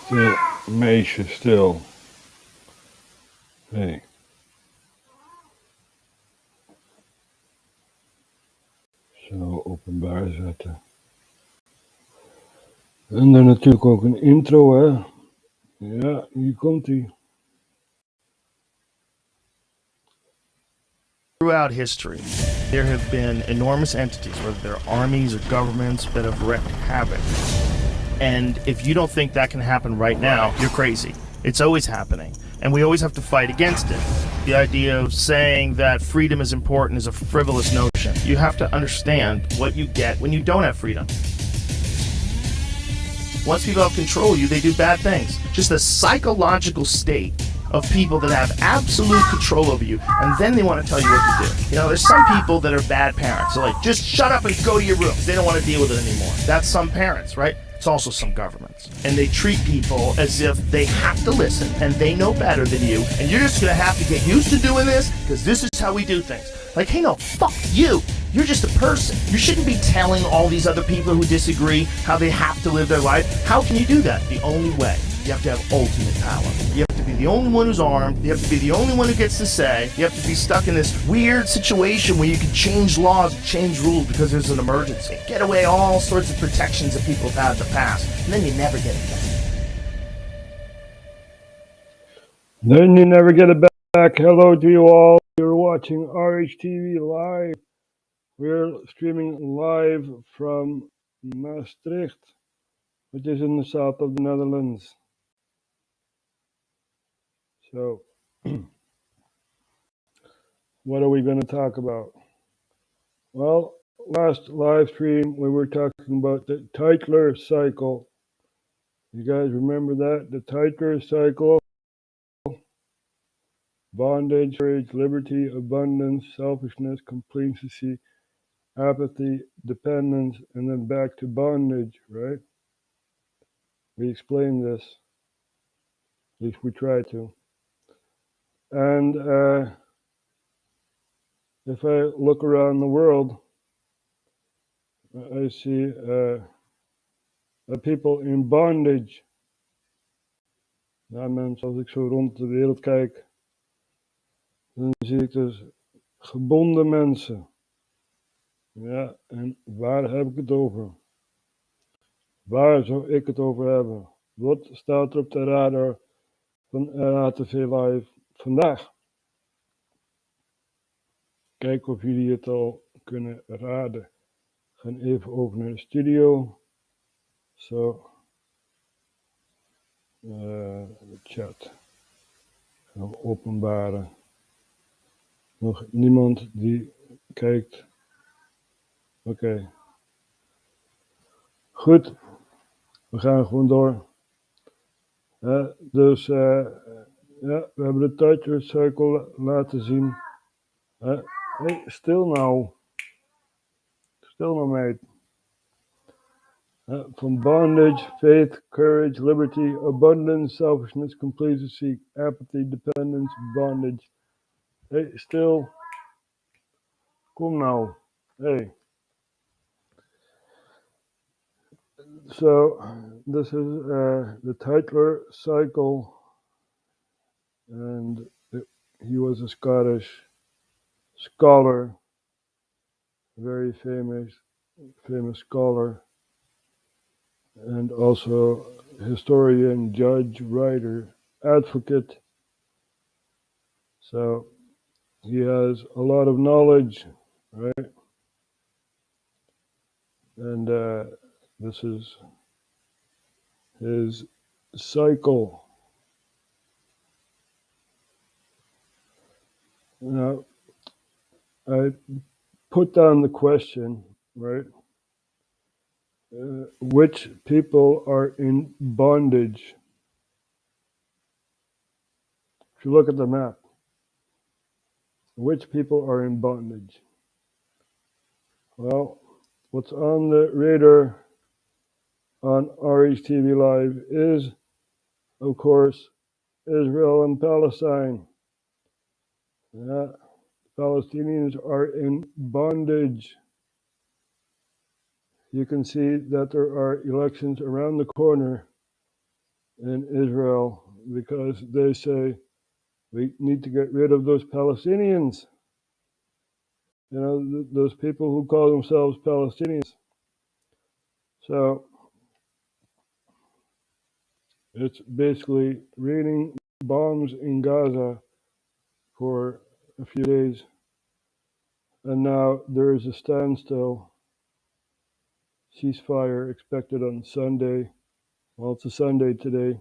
Stil, meisje, stil. Hey. Zo openbaar zetten. En dan natuurlijk ook een intro, hè. Ja, hier komt ie. Throughout history, there have been enormous entities, whether they're armies or governments, that have wreaked havoc. And if you don't think that can happen right now, you're crazy. It's always happening. And we always have to fight against it. The idea of saying that freedom is important is a frivolous notion. You have to understand what you get when you don't have freedom. Once people have control of you, they do bad things. Just a psychological state of people that have absolute control over you, and then they want to tell you what to do. You know, there's some people that are bad parents. They're like, just shut up and go to your room. They don't want to deal with it anymore. That's some parents, right? It's also some governments. And they treat people as if they have to listen, and they know better than you, and you're just going to have to get used to doing this, because this is how we do things. Like, hey, no, fuck you. You're just a person. You shouldn't be telling all these other people who disagree how they have to live their life. How can you do that? The only way. You have to have ultimate power. You have to be the only one who's armed. You have to be the only one who gets to say. You have to be stuck in this weird situation where you can change laws, change rules because there's an emergency. Get away all sorts of protections that people have had in the past. And then you never get it back. Then you never get it back. Hello to you all. You're watching RHTVLive. We're streaming live from Maastricht, which is in the south of the Netherlands. So, what are we going to talk about? Well, last live stream we were talking about the Tytler cycle. You guys remember that? The Tytler cycle: bondage, courage, liberty, abundance, selfishness, complacency, apathy, dependence, and then back to bondage, right? We explained this. At least we try to. And if I look around the world, I see people in bondage. Ja, mensen, als ik zo rond de wereld kijk, dan zie ik dus gebonden mensen. Ja, en waar heb ik het over? Waar zou ik het over hebben? Wat staat er op de radar van RHTVLive vandaag? Kijken of jullie het al kunnen raden. We gaan even over naar de studio. Zo. De chat. Gaan we openbaren. Nog niemand die kijkt. Oké. Goed. We gaan gewoon door. Dus ja, we hebben de Tytler cycle laten zien. Hey, stil nou. Stil nou, meid. From bondage, faith, courage, liberty, abundance, selfishness, complacency, apathy, dependence, bondage. Hey, stil. Kom nou. Hey. So, this is the Tytler cycle, and he was a Scottish scholar, very famous scholar, and also historian, judge, writer, advocate. So he has a lot of knowledge, right? And this is his cycle. Now, I put down the question, right? Which people are in bondage? If you look at the map, which people are in bondage? Well, what's on the radar on RHTVLive is, of course, Israel and Palestine. Yeah, Palestinians are in bondage. You can see that there are elections around the corner in Israel because they say we need to get rid of those Palestinians. You know, those people who call themselves Palestinians. So it's basically raining bombs in Gaza for a few days. And now there is a standstill, ceasefire expected on Sunday. Well, it's a Sunday today.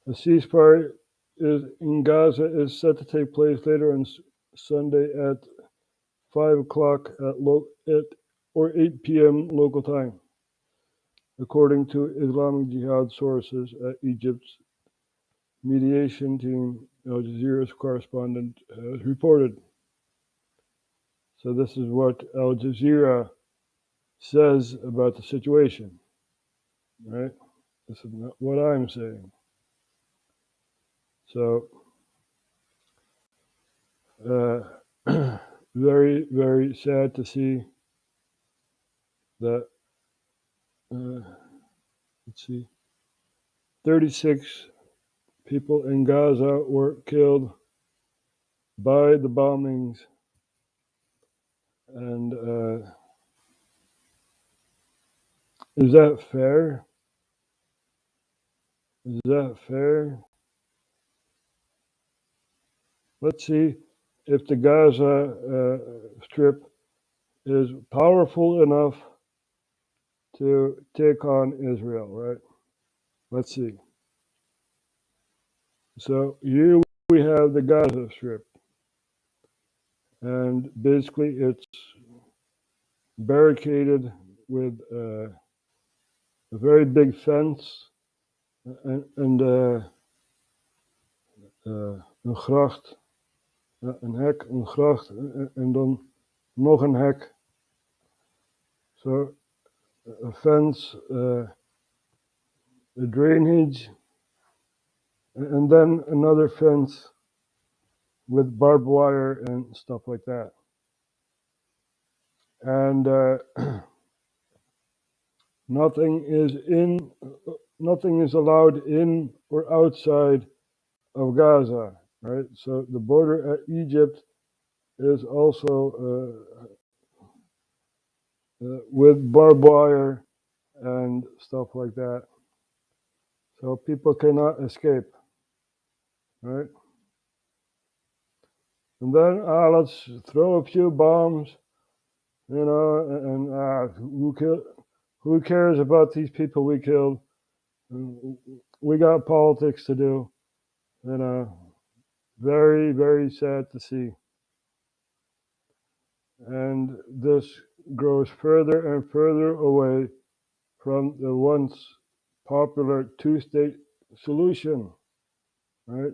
A ceasefire in Gaza is set to take place later on Sunday at 5 o'clock or 8 p.m. local time, according to Islamic Jihad sources at Egypt's mediation team. Al Jazeera's correspondent has reported. So this is what Al Jazeera says about the situation, right? This is not what I'm saying. So, very, very sad to see that, let's see, 36 people in Gaza were killed by the bombings. And is that fair? Is that fair? Let's see if the Gaza Strip is powerful enough to take on Israel, right? Let's see. So here we have the Gaza Strip. And basically it's barricaded with a very big fence and een gracht, een hek, een gracht en dan nog een hek. So a fence, a drainage, and then another fence with barbed wire and stuff like that. And nothing is allowed in or outside of Gaza, right? So the border at Egypt is also with barbed wire and stuff like that. So people cannot escape, right? And then let's throw a few bombs, you know, and who cares about these people we killed? We got politics to do, you know. Very, very sad to see. And this grows further and further away from the once popular two-state solution, right?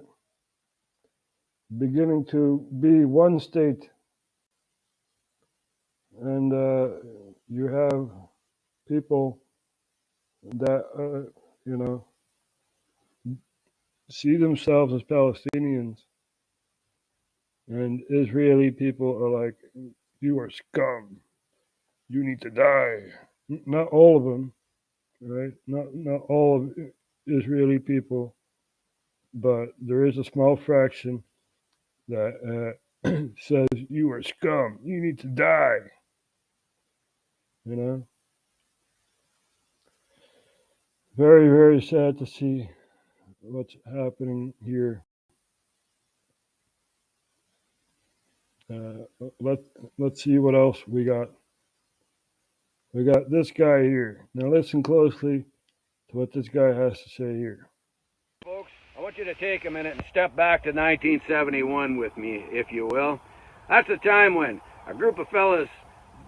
Beginning to be one state. And you have people that, you know, see themselves as Palestinians. And Israeli people are like, you are scum. You need to die. Not all of them, right? Not all of Israeli people, but there is a small fraction that says you are scum. You need to die. You know? Very, very sad to see what's happening here. Let's see what else we got. We got this guy here. Now listen closely to what this guy has to say here. Folks, I want you to take a minute and step back to 1971 with me, if you will. That's the time when a group of fellas,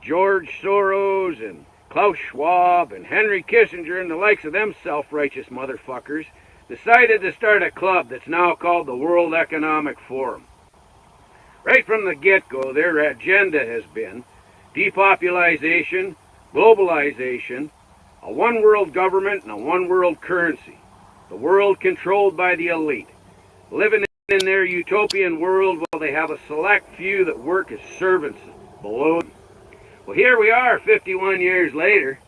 George Soros and Klaus Schwab and Henry Kissinger and the likes of them self-righteous motherfuckers, decided to start a club that's now called the World Economic Forum. Right from the get-go, their agenda has been depopulation, globalization, a one-world government, and a one-world currency. The world controlled by the elite, living in their utopian world while they have a select few that work as servants below them. Well, here we are 51 years later,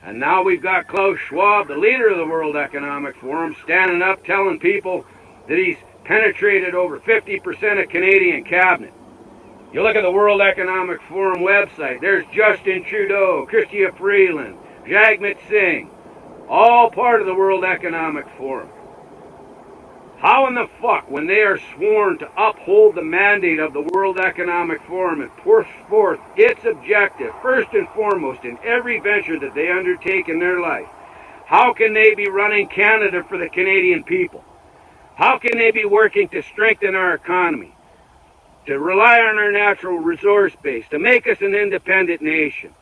And now we've got Klaus Schwab, the leader of the World Economic Forum, standing up telling people that he's penetrated over 50% of Canadian cabinet. You look at the World Economic Forum website, there's Justin Trudeau, Chrystia Freeland, Jagmeet Singh, all part of the World Economic Forum. How in the fuck, when they are sworn to uphold the mandate of the World Economic Forum and push forth its objective, first and foremost, in every venture that they undertake in their life, how can they be running Canada for the Canadian people? How can they be working to strengthen our economy, to rely on our natural resource base, to make us an independent nation?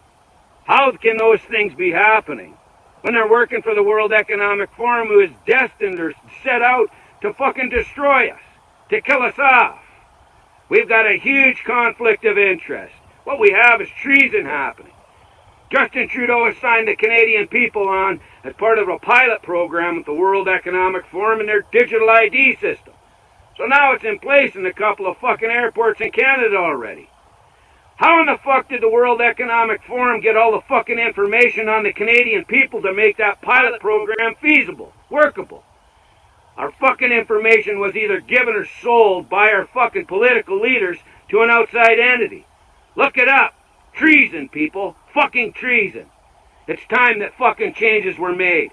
How can those things be happening when they're working for the World Economic Forum, who is destined or set out to fucking destroy us, to kill us off? We've got a huge conflict of interest. What we have is treason happening. Justin Trudeau has signed the Canadian people on as part of a pilot program with the World Economic Forum and their digital ID system. So now it's in place in a couple of fucking airports in Canada already. How in the fuck did the World Economic Forum get all the fucking information on the Canadian people to make that pilot program feasible, workable? Our fucking information was either given or sold by our fucking political leaders to an outside entity. Look it up. Treason, people. Fucking treason. It's time that fucking changes were made.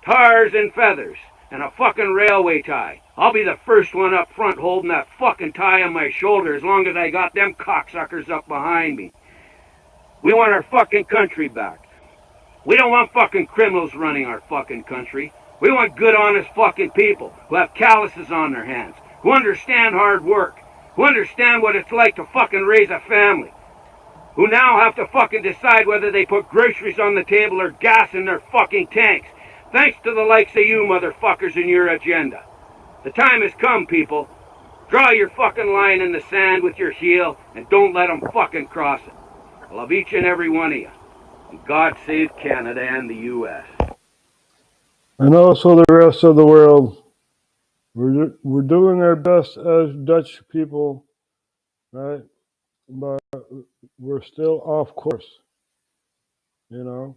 Tars and feathers and a fucking railway tie. I'll be the first one up front holding that fucking tie on my shoulder as long as I got them cocksuckers up behind me. We want our fucking country back. We don't want fucking criminals running our fucking country. We want good, honest fucking people who have calluses on their hands, who understand hard work, who understand what it's like to fucking raise a family, who now have to fucking decide whether they put groceries on the table or gas in their fucking tanks, thanks to the likes of you motherfuckers and your agenda. The time has come, people. Draw your fucking line in the sand with your heel and don't let them fucking cross it. I love each and every one of you. And God save Canada and the U.S. And also the rest of the world. We're doing our best as Dutch people, right? But we're still off course, you know.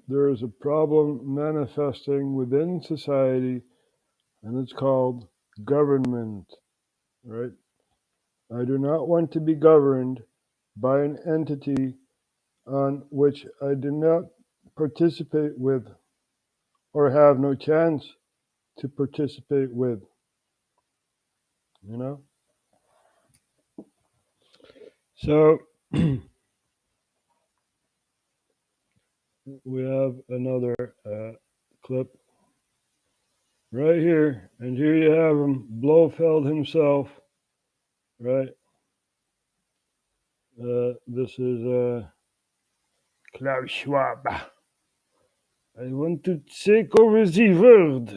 There is a problem manifesting within society, and it's called government, right? I do not want to be governed by an entity on which I do not participate with or have no chance to participate with, you know? So we have another clip right here, and here you have him, Blofeld himself, right? This is Klaus Schwab. I want to take over the world.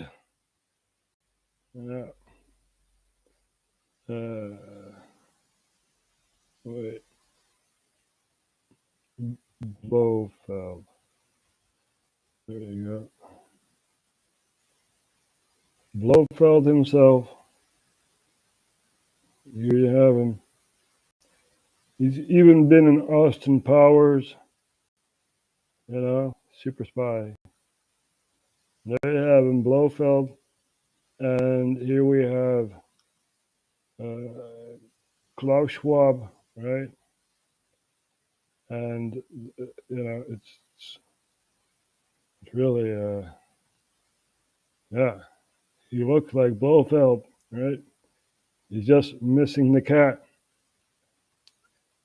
Wait. Blofeld. There you go. Blofeld himself. Here you have him. He's even been in Austin Powers, you know, super spy. There you have him, Blofeld. And here we have Klaus Schwab, right? And, you know, it's really, yeah, he looks like Blofeld, right? He's just missing the cat.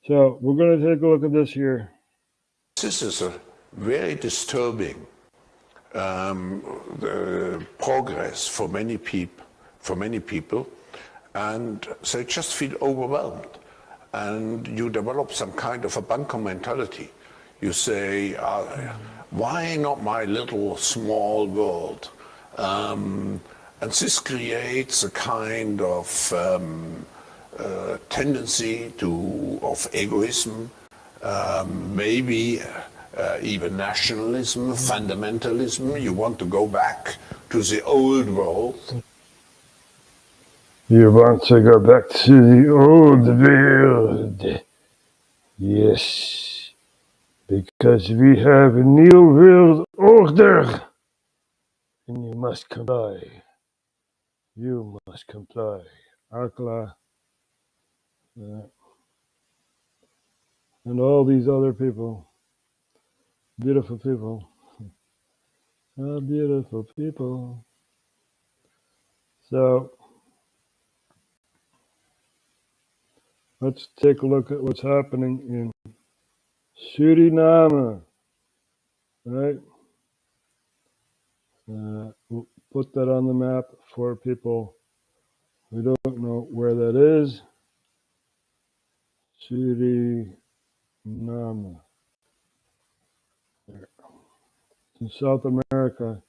So we're going to take a look at this here. This is a very disturbing progress for many people, and they just feel overwhelmed. And you develop some kind of a bunker mentality. You say, why not my little small world? And this creates a kind of tendency of egoism, maybe even nationalism, fundamentalism. You want to go back to the old world. You want to go back to the old world. Yes. Because we have a new world order. And you must comply. You must comply. Akla. And all these other people. Beautiful people. Oh, beautiful people. So, let's take a look at what's happening in Suriname. Right? We'll put that on the map for people who don't know where that is. Suriname. In South America,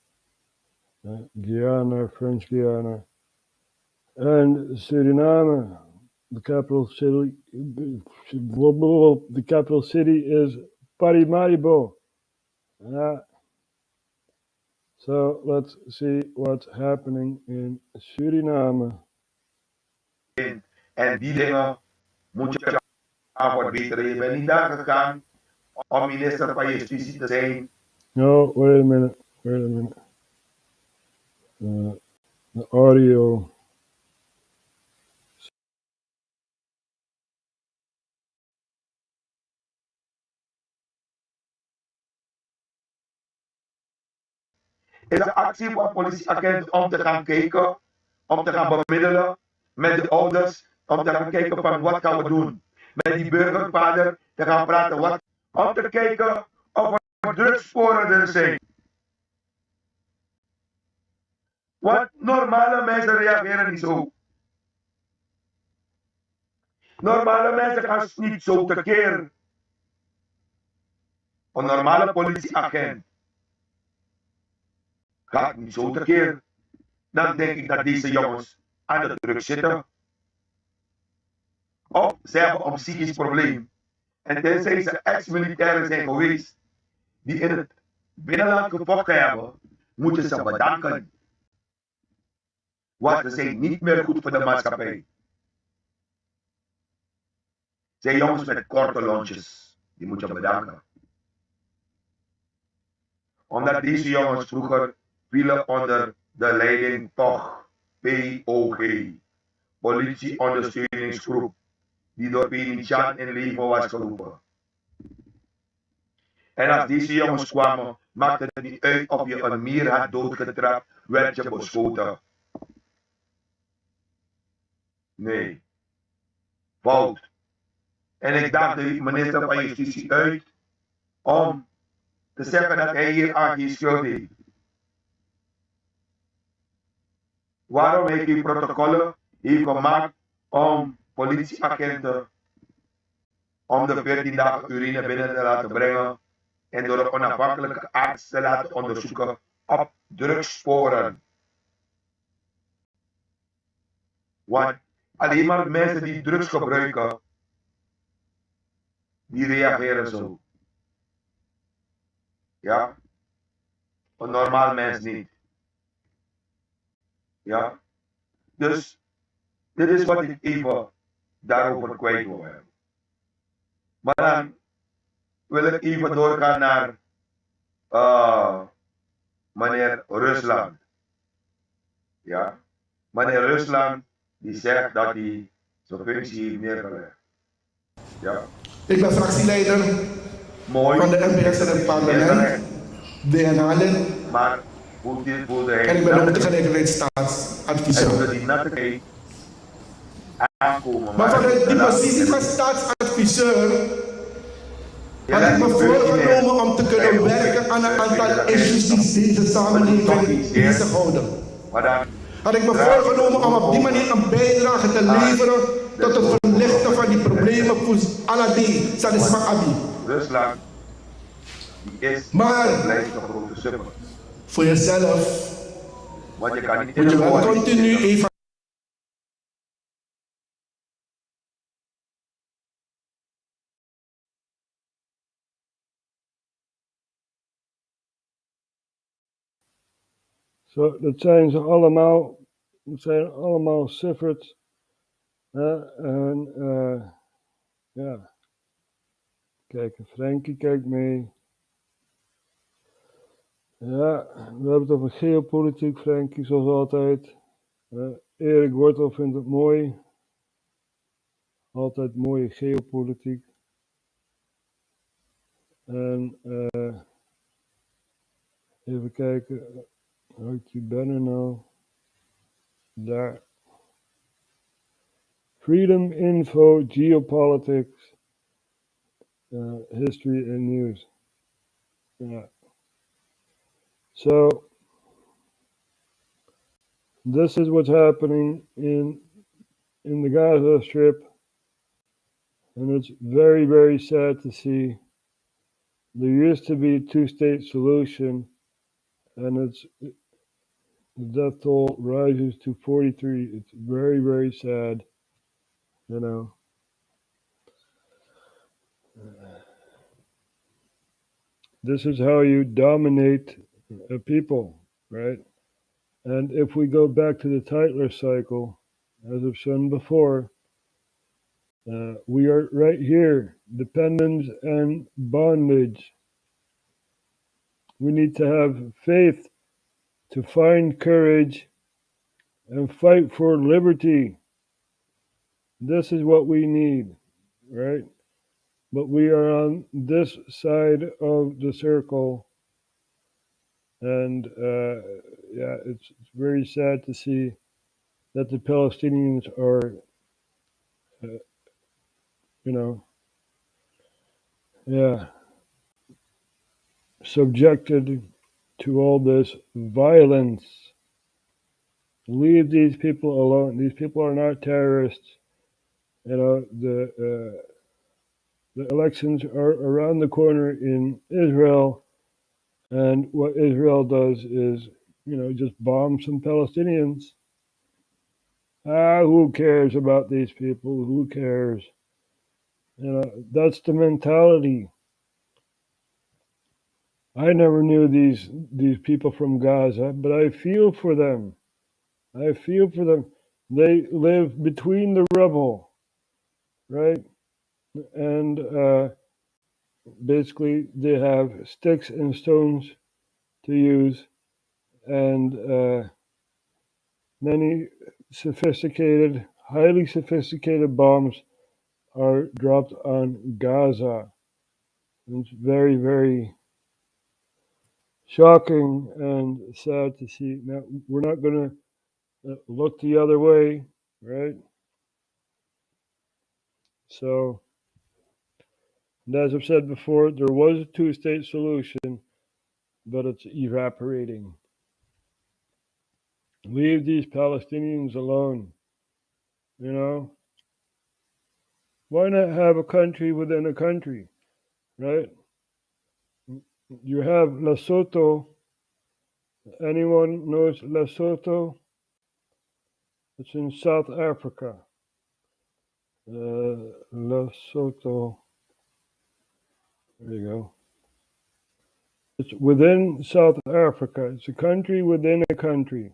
Guyana, French Guiana, and Suriname. The capital city is Paramaribo. So let's see what's happening in Suriname. En die dingen moet je aan verbeteren. Je bent niet daar gegaan om minister van Justitie te zijn. No, wait a minute. The audio. Is een actie van politieagenten om te gaan kijken, om te gaan bemiddelen met de ouders, om te gaan kijken van wat gaan we doen. Met die burgervader te gaan praten, om te kijken of er drugssporen er zijn. Want normale mensen reageren niet zo. Normale mensen gaan niet zo tekeer. Een normale politieagent gaat niet zo tekeer. Dan denk ik dat deze jongens aan de drugs zitten. Of ze hebben een psychisch probleem. En tenzij ze ex-militairen zijn geweest die in het binnenland gevochten hebben, moeten ze bedanken. Want ze zijn niet meer goed voor de maatschappij. Zijn jongens met korte lontjes, die moet je bedanken. Omdat deze jongens vroeger vielen onder de leiding toch POG, politie-ondersteuningsgroep, die door Penitjan in leven was geroepen. En als deze jongens kwamen, maakte het niet uit of je een mier had doodgetrapt, werd je beschoten. Nee, fout. En ik daag de minister van Justitie uit om te zeggen dat hij hier aan geen schuld heeft. Waarom heeft hij protocollen gemaakt om politieagenten om de 14 dagen urine binnen te laten brengen en door een onafhankelijke arts te laten onderzoeken op drugssporen? Want alleen maar mensen die drugs gebruiken, die reageren zo. Ja? Een normaal mens niet. Ja? Dus, dit is wat ik even daarover kwijt wil hebben. Maar dan wil ik even doorgaan naar meneer Rusland. Ja? Meneer Rusland, die zegt dat hij zijn functie heeft neergelegd. Ja? Ik ben fractieleider van de NPS in het parlement, DNA-lid. Maar hoe voelde hij? En ik ben ook tegelijkertijd staatsadviseur. Maar vanuit die positie van staatsadviseur had ik me voorgenomen om te kunnen werken aan een aantal issues die deze samenleving bezighouden. Had ik me voorgenomen om op die manier een bijdrage te leveren tot het verlichten van die problemen voor Aladi, Sadisma Abi. Rusland is maar blijft een grote summer. Voor jezelf want je kan niet moet je wel continu even. Zo, dat zijn ze allemaal. Het zijn allemaal ciphers. Ja. kijken, Frankie kijkt mee. Ja, we hebben het over geopolitiek, Frankie, zoals altijd. Erik Wortel vindt het mooi. Altijd mooie geopolitiek. En even kijken, hoe ik die banner nou? Daar. Freedom Info, Geopolitics, History and News. Yeah. So, this is what's happening in the Gaza Strip. And it's very, very sad to see. There used to be a two-state solution, and the death toll rises to 43. It's very, very sad, you know. This is how you dominate a people, right? And if we go back to the Tytler cycle, as I've shown before, we are right here, dependence and bondage. We need to have faith to find courage and fight for liberty. This is what we need, right? But we are on this side of the circle, and yeah, it's very sad to see that the Palestinians are, you know, yeah, subjected to all this violence. Leave these people alone. These people are not terrorists. You know, the elections are around the corner in Israel, and what Israel does is, you know, just bomb some Palestinians. Who cares about these people? Who cares? You know, that's the mentality. I never knew these people from Gaza, but I feel for them. I feel for them. They live between the rubble, right? And basically they have sticks and stones to use, and many sophisticated, highly sophisticated bombs are dropped on Gaza. It's very, very shocking and sad to see. Now, we're not going to look the other way, right? So, and as I've said before, there was a two-state solution, but it's evaporating. Leave these Palestinians alone, you know? Why not have a country within a country, right? You have Lesotho. Anyone knows Lesotho? It's in South Africa. Lesotho. There you go. It's within South Africa. It's a country within a country.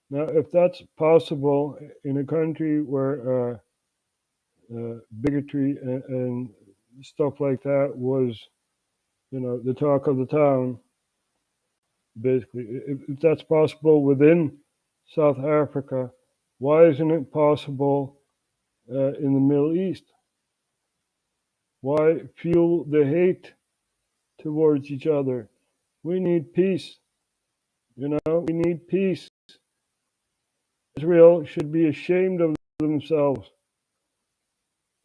Now, if that's possible in a country where bigotry and stuff like that was, you know, the talk of the town, basically, if that's possible within South Africa, why isn't it possible in the Middle East? Why fuel the hate towards each other? We need peace. You know, we need peace. Israel should be ashamed of themselves.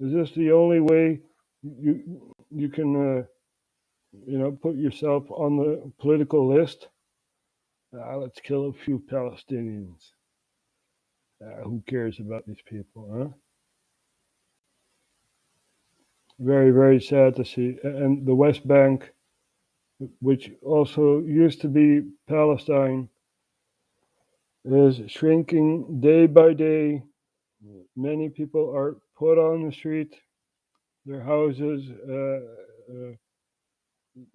Is this the only way you can you know, put yourself on the political list? Let's kill a few Palestinians. Who cares about these people, huh? Very, very sad to see. And the West Bank, which also used to be Palestine, is shrinking day by day. Many people are put on the street, their houses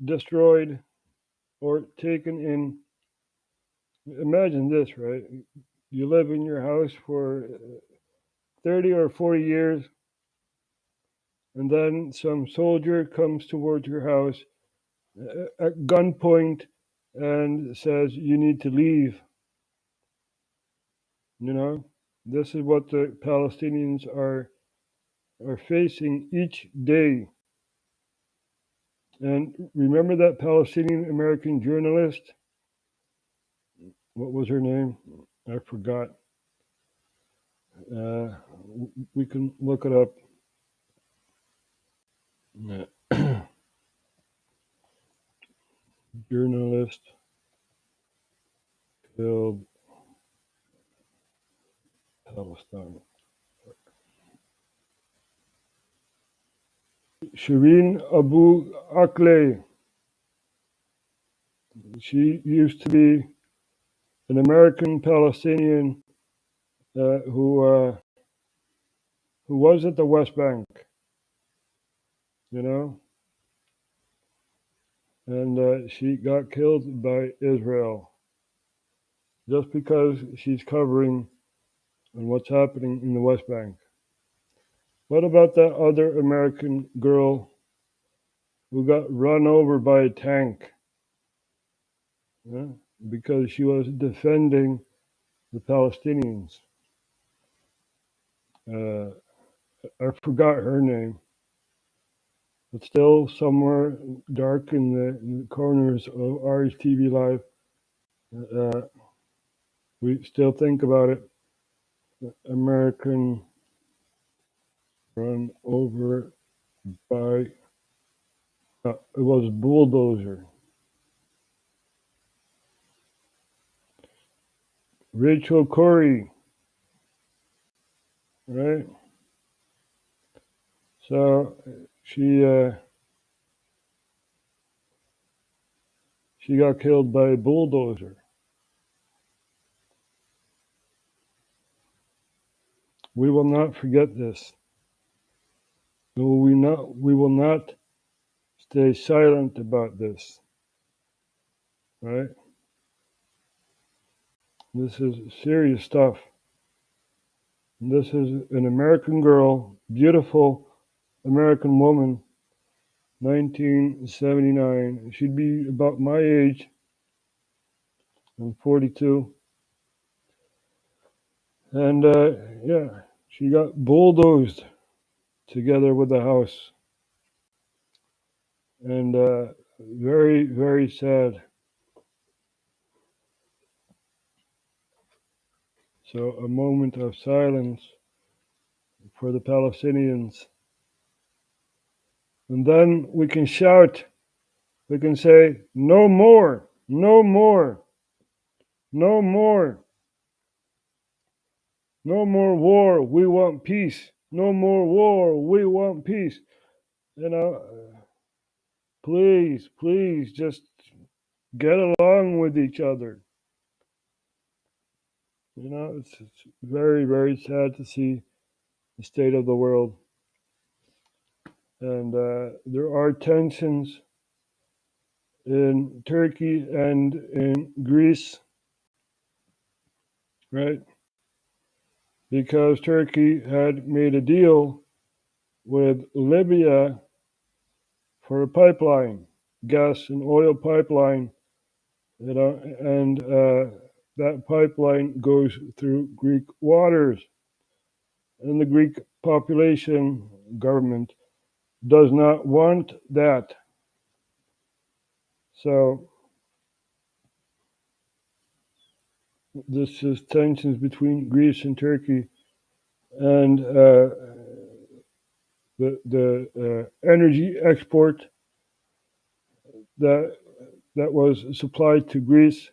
destroyed or taken in. Imagine this, right? You live in your house for 30 or 40 years, and then some soldier comes towards your house at gunpoint and says you need to leave. You know, this is what the Palestinians are facing each day. And remember that Palestinian American journalist? What was her name? I forgot. We can look it up. Journalist killed Palestine. Shireen Abu Akleh. She used to be an American Palestinian who was at the West Bank, you know, and she got killed by Israel just because she's covering on what's happening in the West Bank. What about that other American girl who got run over by a tank? Yeah? Because she was defending the Palestinians. I forgot her name, but still somewhere dark in the corners of RHTVLive, we still think about it. American run over by, it was bulldozer. Rachel Corrie, right? So she got killed by a bulldozer. We will not forget this. We will not stay silent about this. Right? This is serious stuff. This is an American girl, beautiful American woman, 1979. She'd be about my age. I'm 42. And yeah, she got bulldozed together with the house. And very, very sad. So a moment of silence for the Palestinians. And then we can shout, we can say, no more, no more, no more. No more war, we want peace. No more war, we want peace. You know, please, please just get along with each other. You know, it's very, very sad to see the state of the world. And there are tensions in Turkey and in Greece, right? Because Turkey had made a deal with Libya for a pipeline, gas and oil pipeline, you know, and that pipeline goes through Greek waters. And the Greek population, government, does not want that. So this is tensions between Greece and Turkey, and the energy export that was supplied to Greece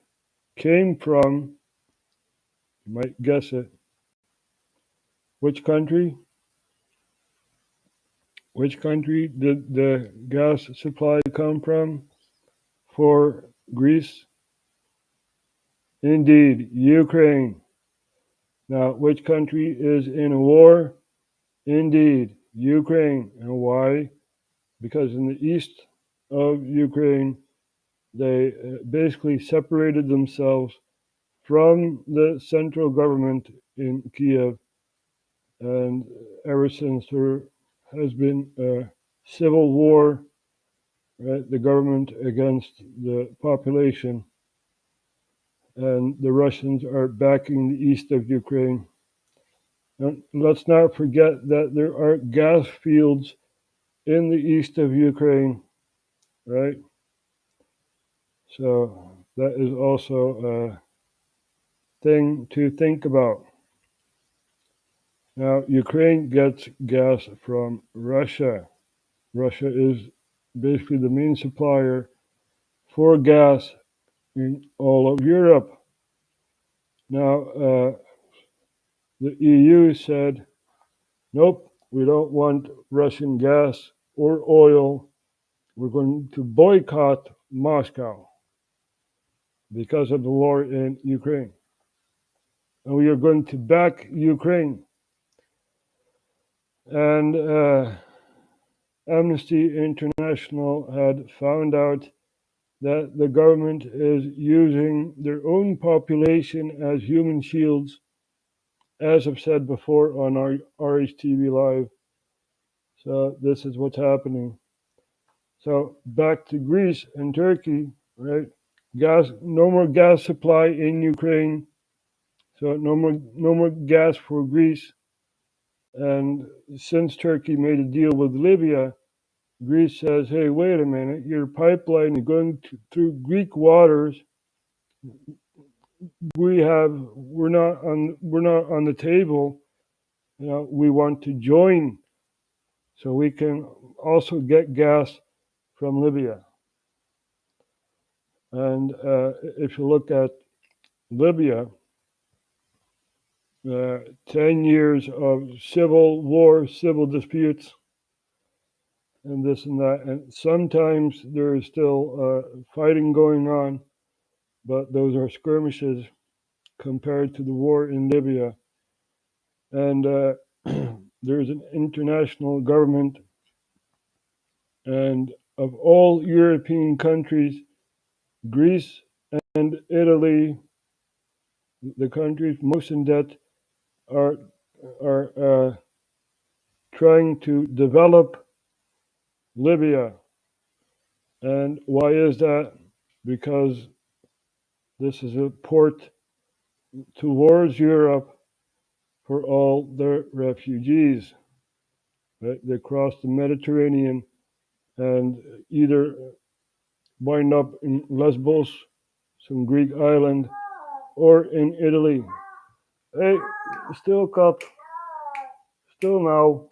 came from, you might guess it, which country? Which country did the gas supply come from for Greece? Indeed, Ukraine. Now, which country is in a war? Indeed, Ukraine. And why? Because in the east of Ukraine, they basically separated themselves from the central government in Kiev, and ever since there has been a civil war, right? The government against the population, and the Russians are backing the east of Ukraine. And let's not forget that there are gas fields in the east of Ukraine, right? So that is also a thing to think about. Now, Ukraine gets gas from Russia. Russia is basically the main supplier for gas in all of Europe. Now, the EU said, nope, we don't want Russian gas or oil. We're going to boycott Moscow because of the war in Ukraine. And we are going to back Ukraine. And Amnesty International had found out that the government is using their own population as human shields, as I've said before on our RHTVLive. So this is what's happening. So back to Greece and Turkey, right? No more gas supply in Ukraine. So no more gas for Greece. And since Turkey made a deal with Libya, Greece says, hey, wait a minute, your pipeline is going through Greek waters. We're not on the table. You know, we want to join so we can also get gas from Libya. And if you look at Libya, 10 years of civil war, civil disputes, and this and that. And sometimes there is still fighting going on, but those are skirmishes compared to the war in Libya. And there's an international government, and of all European countries, Greece and Italy, the countries most in debt, are trying to develop Libya. And why is that? Because this is a port towards Europe for all the refugees. Right? They cross the Mediterranean and either wind up in Lesbos, some Greek island, or in Italy. Hey, still cup. Still now.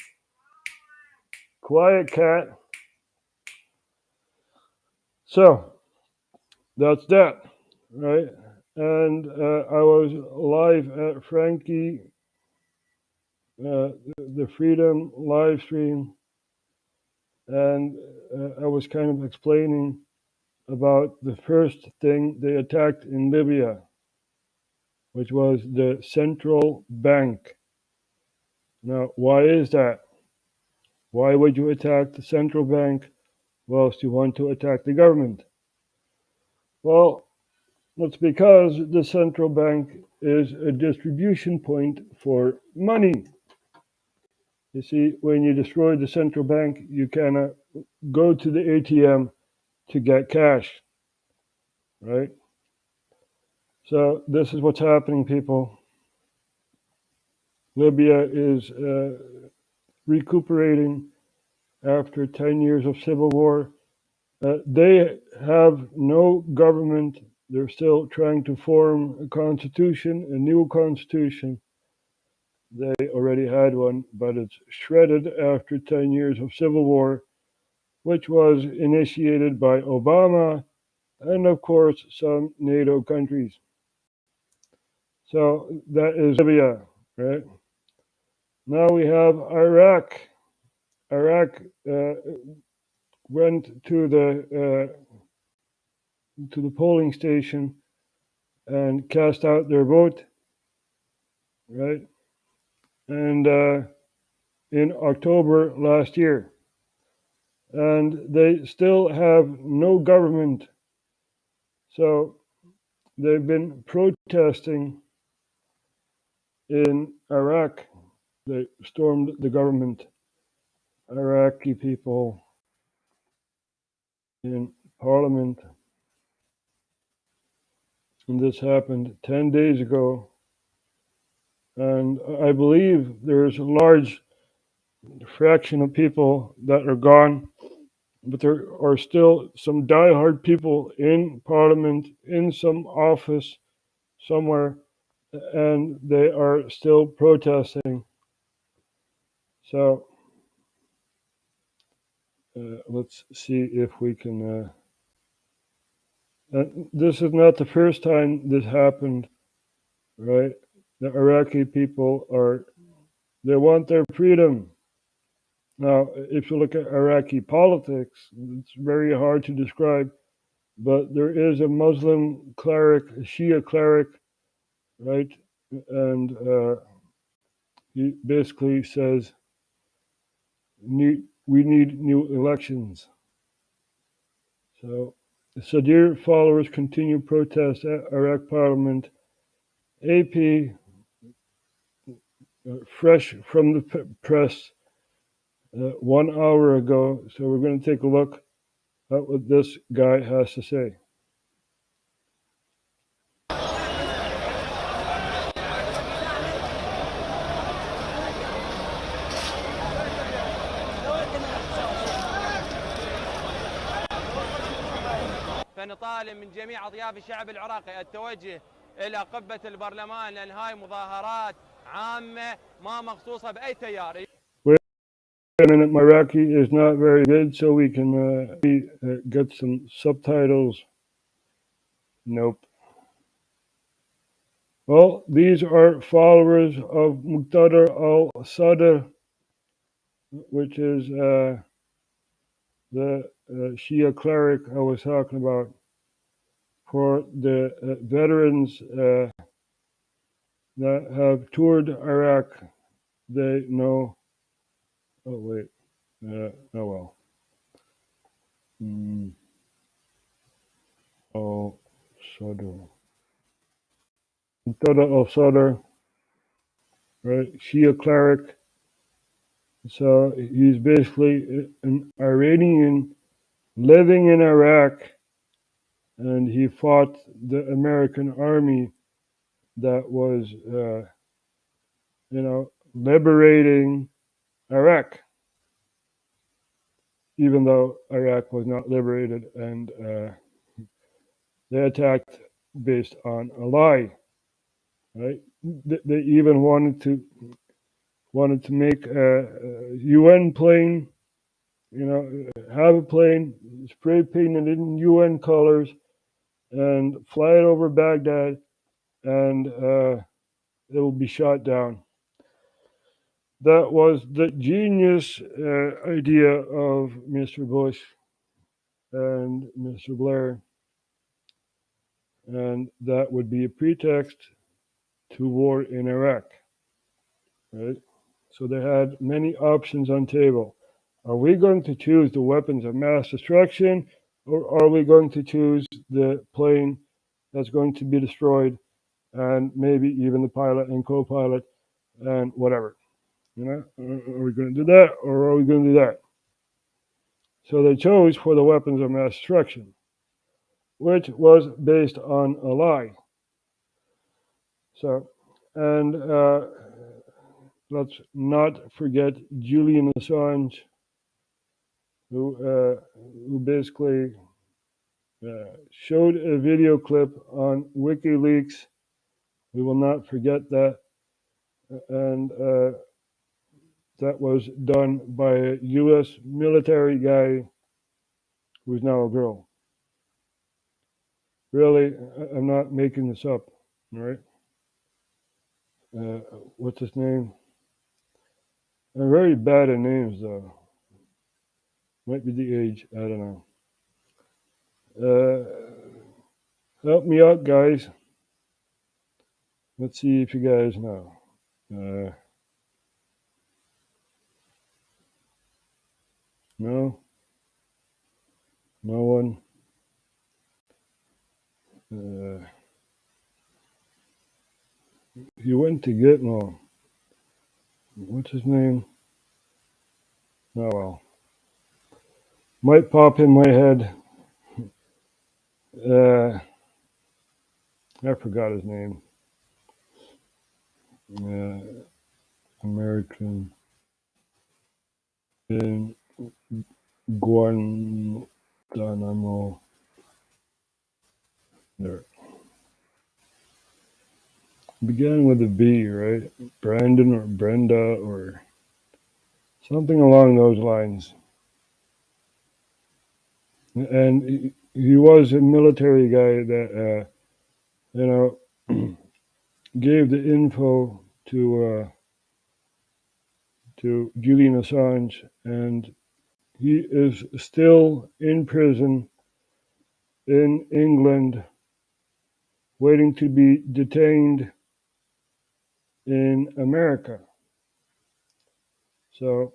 Quiet cat. So, that's that, right? And I was live at Frankie, the Freedom live stream, and I was kind of explaining about the first thing they attacked in Libya, which was the central bank. Now, why is that? Why would you attack the central bank whilst you want to attack the government? Well, that's because the central bank is a distribution point for money. You see, when you destroy the central bank, you cannot go to the ATM to get cash, right? So this is what's happening, people. Libya is recuperating after 10 years of civil war. They have no government. They're still trying to form a constitution, a new constitution. They already had one, but it's shredded after 10 years of civil war, which was initiated by Obama and, of course, some NATO countries. So that is Libya, right? Now we have Iraq. Iraq went to the polling station and cast out their vote, right? And in October last year. And they still have no government. So they've been protesting in Iraq. They stormed the government. Iraqi people in parliament, and this happened 10 days ago. And I believe there's a large fraction of people that are gone, but there are still some diehard people in parliament, in some office somewhere, and they are still protesting. So let's see if we can. This is not the first time this happened, right? The Iraqi people they want their freedom. Now, if you look at Iraqi politics, it's very hard to describe, but there is a Muslim cleric, a Shia cleric, right? And he basically says, we need new elections. So the Sadir followers continue protests at Iraq Parliament. AP, fresh from the press 1 hour ago. So we're going to take a look at what this guy has to say. فنطالب من جميع أطياف الشعب العراقي التوجه إلى قبة البرلمان، لأن هاي مظاهرات عامة ما مخصوصة بأي تيار. Wait a minute, my Iraqi is not very good, so we can get some subtitles. Nope. Well, these are followers of Muqtada al-Sadr, which is the Shia cleric I was talking about. For the veterans that have toured Iraq, they know. Oh, wait. Oh, well. Al-Sadr. Muqtada al-Sadr, right? Shia cleric. So he's basically an Iranian living in Iraq, and he fought the American army that was, liberating Iraq, even though Iraq was not liberated, and they attacked based on a lie, right? They even wanted to make a UN plane, have a plane, spray painted in UN colors, and fly it over Baghdad, and it will be shot down. That was the genius idea of Mr. Bush and Mr. Blair, and that would be a pretext to war in Iraq, right? So they had many options on table. Are we going to choose the weapons of mass destruction, or are we going to choose the plane that's going to be destroyed, and maybe even the pilot and co-pilot and whatever? Are we going to do that, or are we going to do that? So they chose for the weapons of mass destruction, which was based on a lie. So, and let's not forget Julian Assange, who basically showed a video clip on WikiLeaks. We will not forget that. And that was done by a U.S. military guy who's now a girl. Really, I'm not making this up, all right? What's his name? I'm very bad at names, though. Might be the age, I don't know. Help me out, guys. Let's see if you guys know. No? No one? He went to Gitmo. What's his name? Oh well. Might pop in my head. I forgot his name. American in Guantanamo. There. Began with a B, right? Brandon or Brenda or something along those lines. And he was a military guy that, gave the info to Julian Assange, and he is still in prison in England, waiting to be detained in America. So,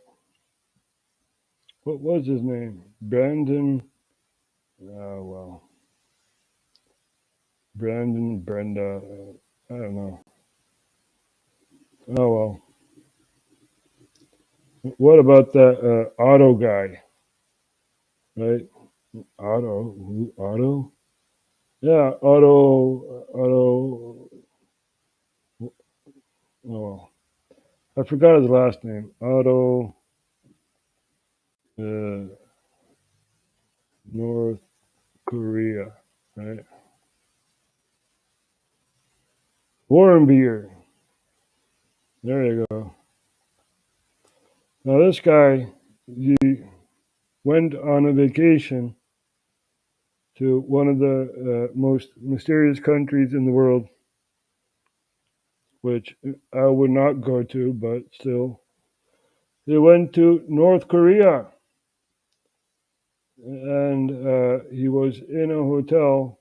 what was his name? Brandon. Brandon, Brenda. I don't know. Oh well. What about that Otto guy? Right? Otto? Yeah, Otto. Oh well. I forgot his last name. Otto. North Korea. Right? Warmbier. There you go. Now this guy, he went on a vacation to one of the most mysterious countries in the world, which I would not go to, but still. He went to North Korea, and he was in a hotel.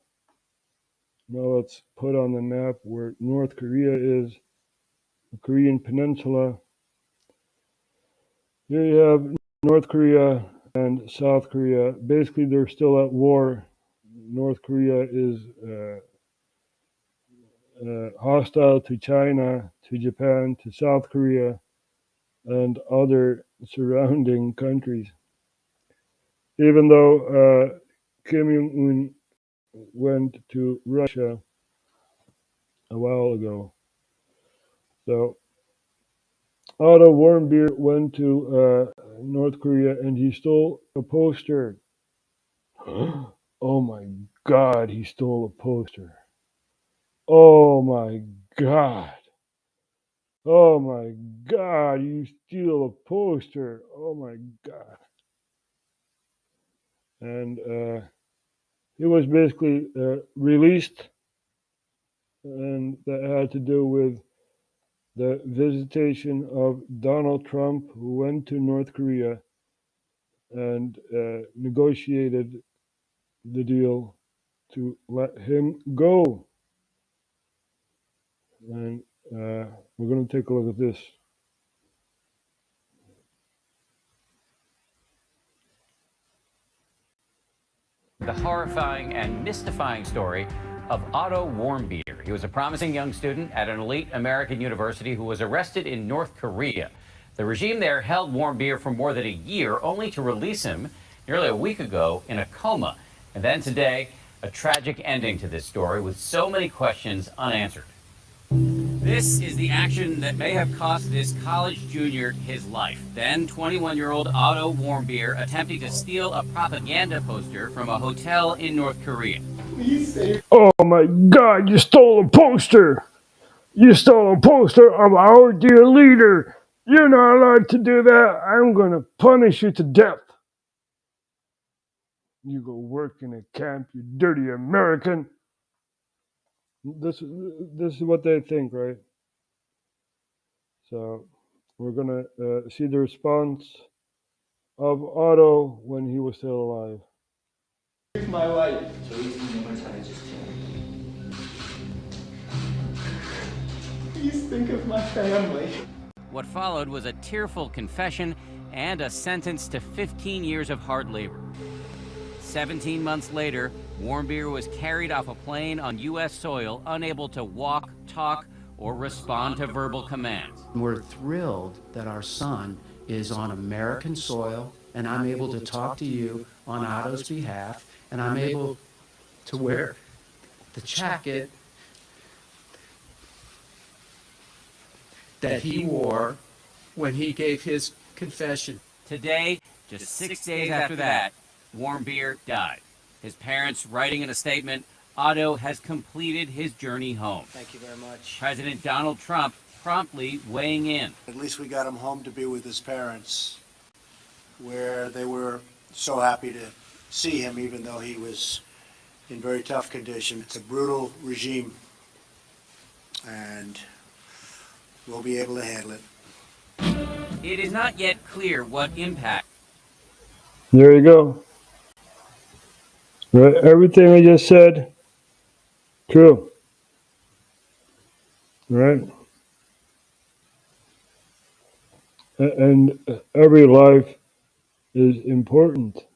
Now let's put on the map where North Korea is, the Korean Peninsula. Here you have North Korea and South Korea. Basically, they're still at war. North Korea is hostile to China, to Japan, to South Korea, and other surrounding countries. Even though Kim Jong-un went to Russia a while ago. So Otto Warmbier went to North Korea and he stole a poster. Oh my God, he stole a poster. Oh my God. Oh my God, you steal a poster. Oh my God. And he was basically released, and that had to do with the visitation of Donald Trump, who went to North Korea and negotiated the deal to let him go. And we're going to take a look at this. The horrifying and mystifying story of Otto Warmbier. He was a promising young student at an elite American university who was arrested in North Korea. The regime there held Warmbier for more than a year, only to release him nearly a week ago in a coma. And then today, a tragic ending to this story with so many questions unanswered. This is the action that may have cost this college junior his life. Then 21-year-old Otto Warmbier attempting to steal a propaganda poster from a hotel in North Korea. Oh my God, you stole a poster! You stole a poster of our dear leader! You're not allowed to do that! I'm going to punish you to death! You go work in a camp, you dirty American! This is what they think, right? So we're going to see the response of Otto when he was still alive. It's my life. Please think of my family. What followed was a tearful confession and a sentence to 15 years of hard labor. 17 months later, Warmbier was carried off a plane on U.S. soil, unable to walk, talk, or respond to verbal commands. We're thrilled that our son is on American soil, and I'm able to talk to you on Otto's behalf, and I'm able to wear the jacket that he wore when he gave his confession. Today, just 6 days after that, Warmbier died. His parents writing in a statement, Otto has completed his journey home. Thank you very much. President Donald Trump promptly weighing in. At least we got him home to be with his parents, where they were so happy to see him, even though he was in very tough condition. It's a brutal regime, and we'll be able to handle it. It is not yet clear what impact. There you go. Right, everything I just said, true. Right? And every life is important.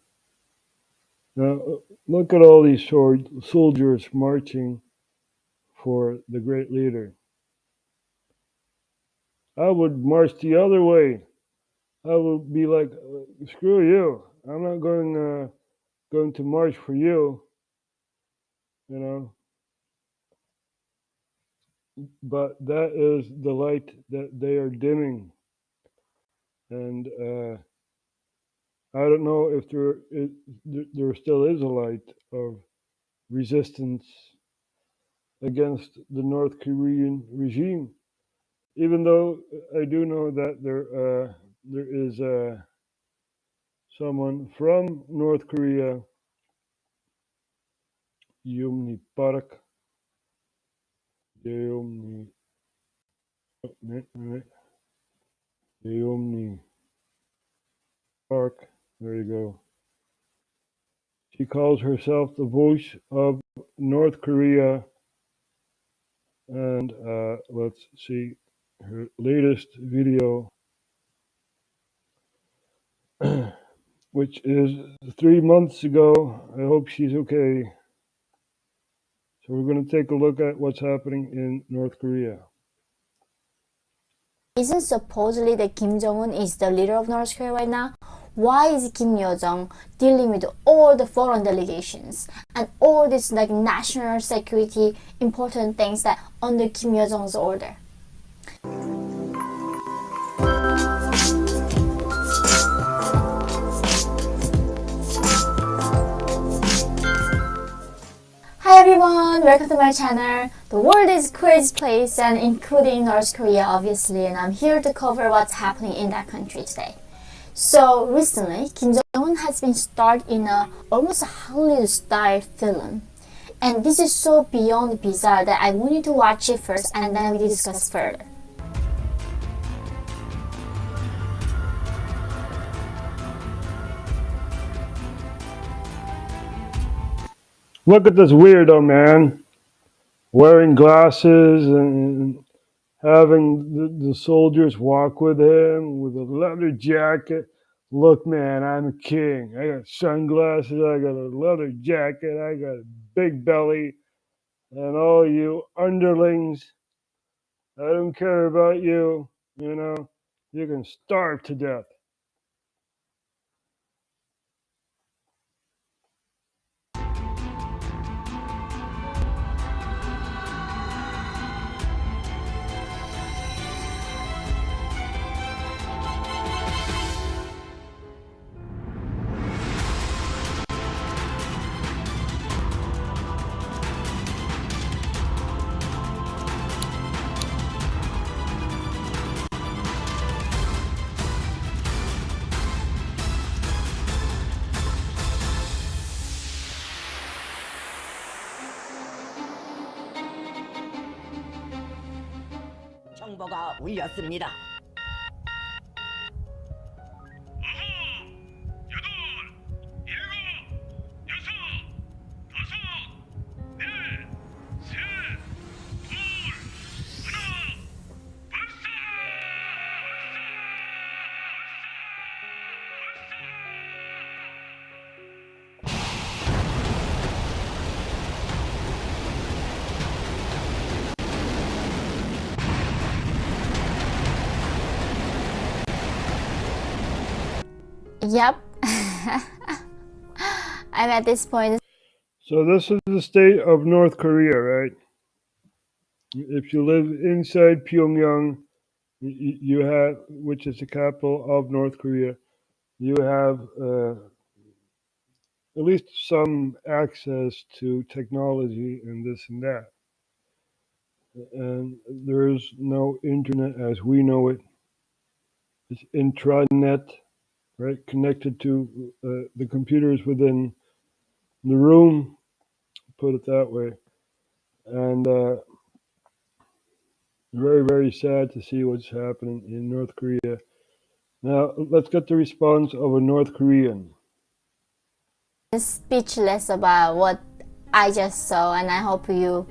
Now, look at all these soldiers marching for the great leader. I would march the other way. I would be like, screw you. I'm not going to march for you. You know. But that is the light that they are dimming. And I don't know if there still is a light of resistance against the North Korean regime. Even though I do know that there is someone from North Korea, Yeomni Park, Yeomni Park, there you go. She calls herself the voice of North Korea, and let's see her latest video, which is 3 months ago. I hope she's okay. So we're going to take a look at what's happening in North Korea. Isn't supposedly that Kim Jong-un is the leader of North Korea right now? Why is Kim Yo-jong dealing with all the foreign delegations and all these like national security important things that under Kim Yo-jong's order? Hi everyone, welcome to my channel. The world is a crazy place, and including North Korea obviously, and I'm here to cover what's happening in that country today. So recently, Kim Jong-un has been starred in a almost Hollywood-style film, and this is so beyond bizarre that I want you to watch it first and then we discuss further. Look at this weirdo, man, wearing glasses and having the soldiers walk with him with a leather jacket. Look, man, I'm a king. I got sunglasses, I got a leather jacket, I got a big belly, and all you underlings, I don't care about you, you know, you can starve to death. 정보가 울렸습니다. Yep. I'm at this point. So this is the state of North Korea, right? If you live inside Pyongyang, you have, which is the capital of North Korea, you have at least some access to technology and this and that. And there is no internet as we know it. It's intranet, right? Connected to the computers within the room, put it that way. And very, very sad to see what's happening in North Korea. Now, let's get the response of a North Korean. Speechless about what I just saw, and I hope you,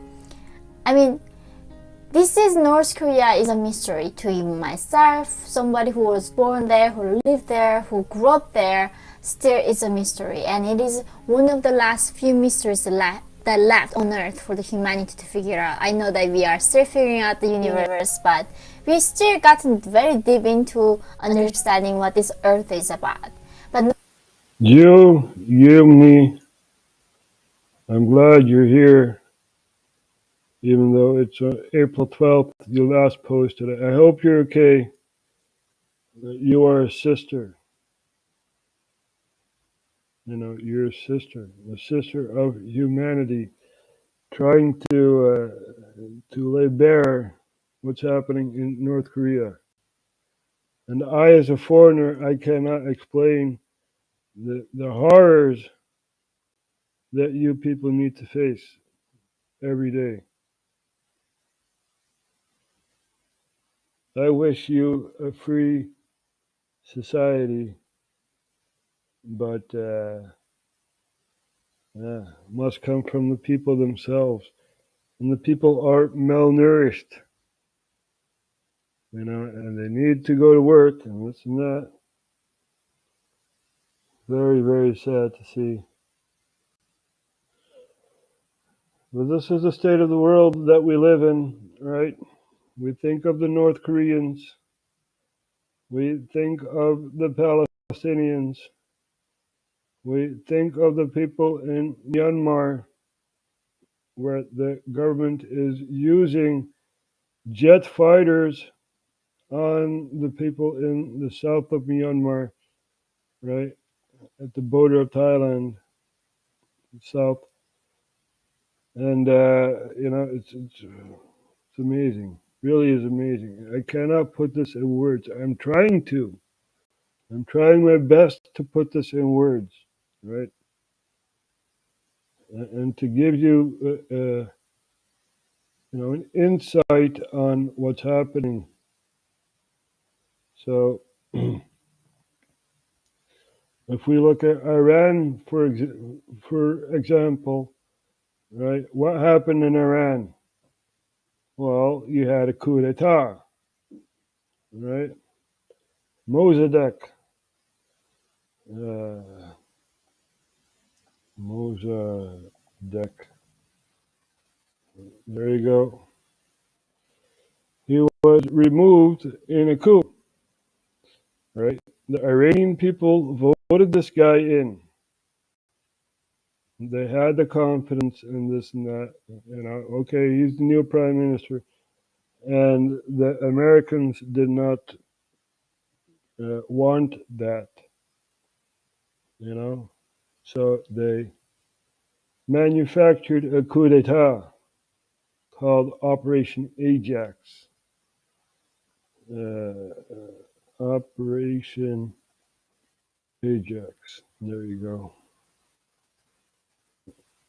this is North Korea is a mystery to even myself, somebody who was born there, who lived there, who grew up there, still is a mystery, and it is one of the last few mysteries that left on Earth for the humanity to figure out. I know that we are still figuring out the universe, but we still gotten very deep into understanding what this Earth is about. But You, me, I'm glad you're here, even though it's April 12th, you last posted it. I hope you're okay. You are a sister. You know, you're a sister of humanity, trying to lay bare what's happening in North Korea. And I, as a foreigner, I cannot explain the horrors that you people need to face every day. I wish you a free society, but must come from the people themselves. And the people are malnourished, you know, and they need to go to work and this and that. Very, very sad to see. But this is the state of the world that we live in, right? We think of the North Koreans. We think of the Palestinians. We think of the people in Myanmar, where the government is using jet fighters on the people in the south of Myanmar, right, at the border of Thailand, south. And, you know, it's amazing. Really is amazing. I cannot put this in words. I'm trying my best to put this in words, right? And to give you, you know, an insight on what's happening. So, if we look at Iran, for example, right, what happened in Iran? Well, you had a coup d'etat, right? Mossadegh. Mossadegh. There you go. He was removed in a coup, right? The Iranian people voted this guy in. They had the confidence in this and that. You know, okay, he's the new prime minister. And the Americans did not want that, you know. So they manufactured a coup d'etat called Operation Ajax. Operation Ajax. There you go.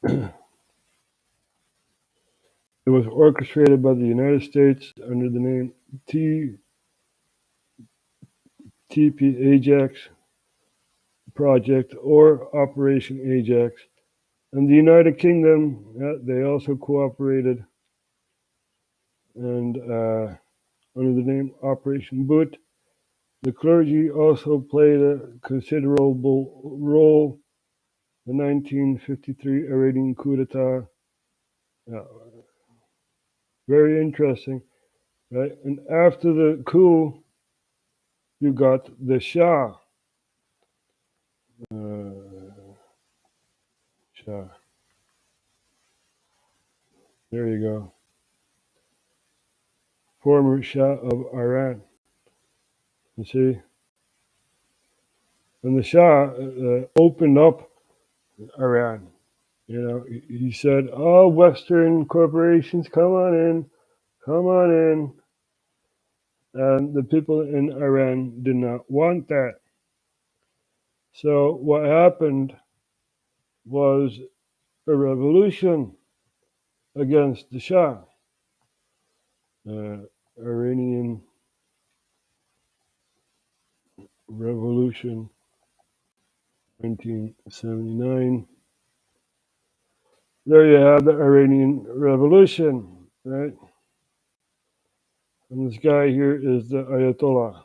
It was orchestrated by the United States under the name TP Ajax Project or Operation Ajax. And the United Kingdom, they also cooperated, and under the name Operation Boot. The clergy also played a considerable role. The 1953 Iranian coup d'etat. Very interesting, right? And after the coup, you got the Shah, Shah. There you go. Former Shah of Iran. You see? And the Shah opened up Iran. You know, he said, "Oh, Western corporations, come on in, come on in." And the people in Iran did not want that. So what happened was a revolution against the Shah. Iranian Revolution, 1979. There you have the Iranian Revolution, right? And this guy here is the Ayatollah,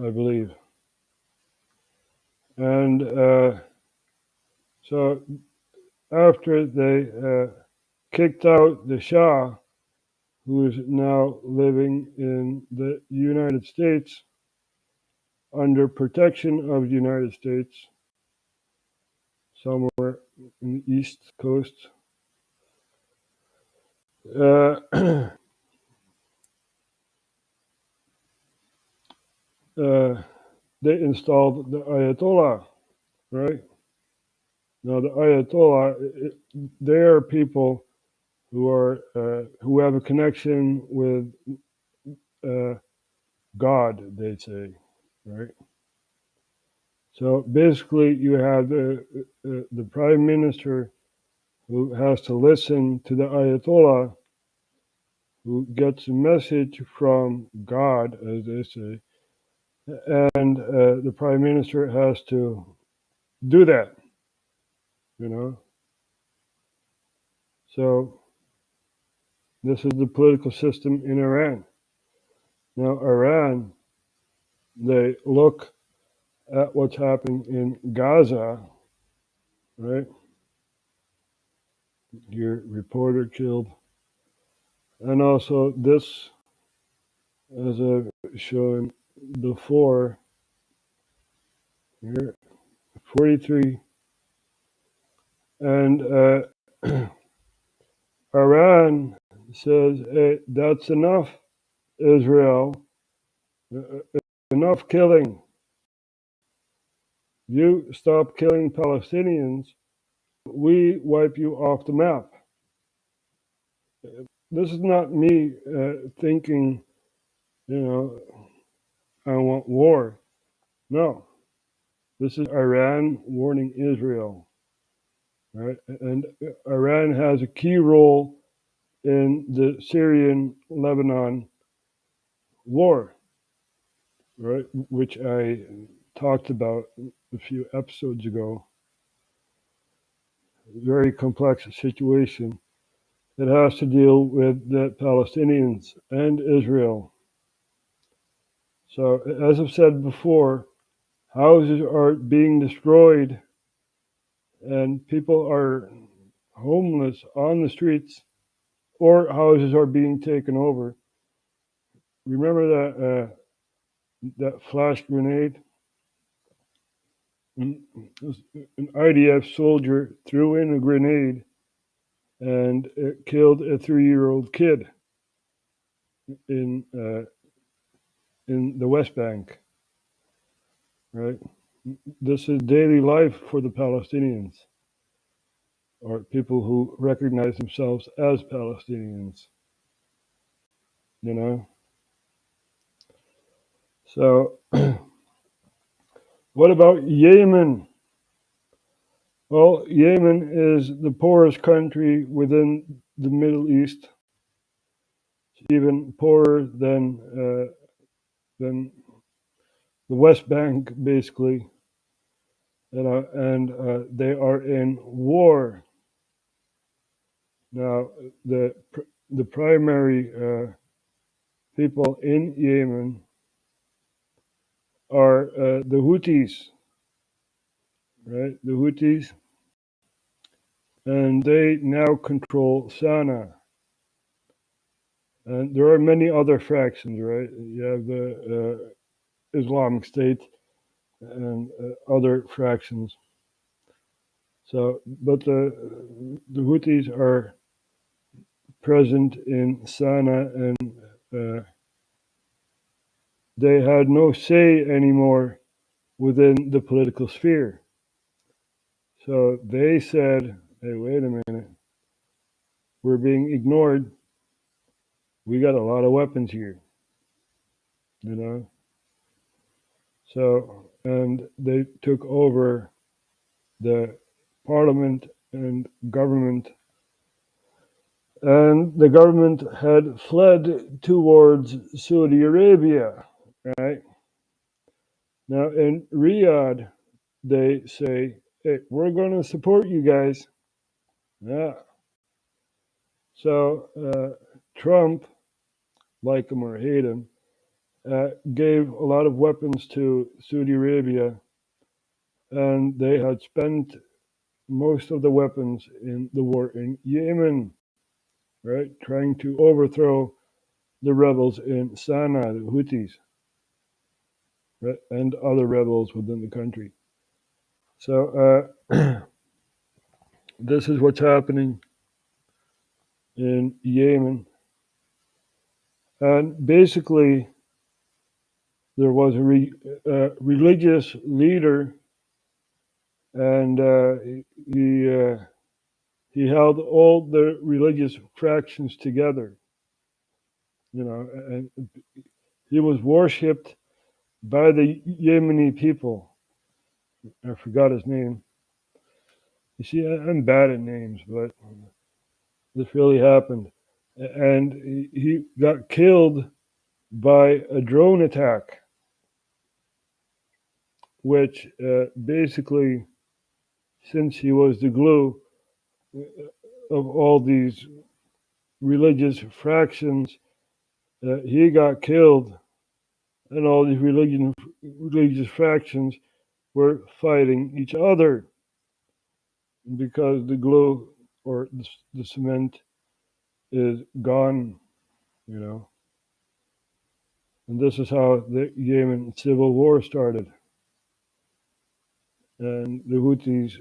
I believe. And so after they kicked out the Shah, who is now living in the United States under protection of the United States, somewhere in the East Coast. They installed the Ayatollah, right? Now the Ayatollah, they are people who have a connection with God, they say, right? So basically, you have the prime minister who has to listen to the Ayatollah, who gets a message from God, as they say, and the prime minister has to do that, you know. So this is the political system in Iran. Now, Iran, they look at what's happening in Gaza, right? Your reporter killed. And also this, as I've shown before, here, 43. And Iran says, hey, that's enough, Israel. Enough killing. You stop killing Palestinians, we wipe you off the map. This is not me thinking, you know, I want war. No. This is Iran warning Israel. Right? And Iran has a key role in the Syrian-Lebanon war, right? Which I talked about a few episodes ago. Very complex situation that has to deal with the Palestinians and Israel. So, as I've said before, houses are being destroyed and people are homeless on the streets, or houses are being taken over. Remember that flash grenade? An IDF soldier threw in a grenade and it killed a 3-year-old kid in the West Bank. Right? This is daily life for the Palestinians, or people who recognize themselves as Palestinians. You know? So, what about Yemen? Well, Yemen is the poorest country within the Middle East. It's even poorer than the West Bank, basically. And they are in war. Now, the primary people in Yemen are the Houthis, right? The Houthis. And they now control Sana'a. And there are many other factions, right? You have the Islamic State, and other fractions. So, but the Houthis are present in Sana'a, and they had no say anymore within the political sphere. So they said, hey, wait a minute, we're being ignored. We got a lot of weapons here, you know? So, and they took over the parliament and government. And the government had fled towards Saudi Arabia, right? Now in Riyadh, they say, hey, we're going to support you guys. Yeah. So Trump, like him or hate him, gave a lot of weapons to Saudi Arabia, and they had spent most of the weapons in the war in Yemen, right? Trying to overthrow the rebels in Sana'a, the Houthis, right? And other rebels within the country. So this is what's happening in Yemen. And basically, there was a religious leader, and he held all the religious fractions together, you know, and he was worshipped by the Yemeni people. I forgot his name. You see, I'm bad at names, but this really happened. And he got killed by a drone attack, which basically, since he was the glue of all these religious fractions, he got killed, and all these religious fractions were fighting each other because the glue or the cement is gone, you know. And this is how the Yemen civil war started. And the Houthis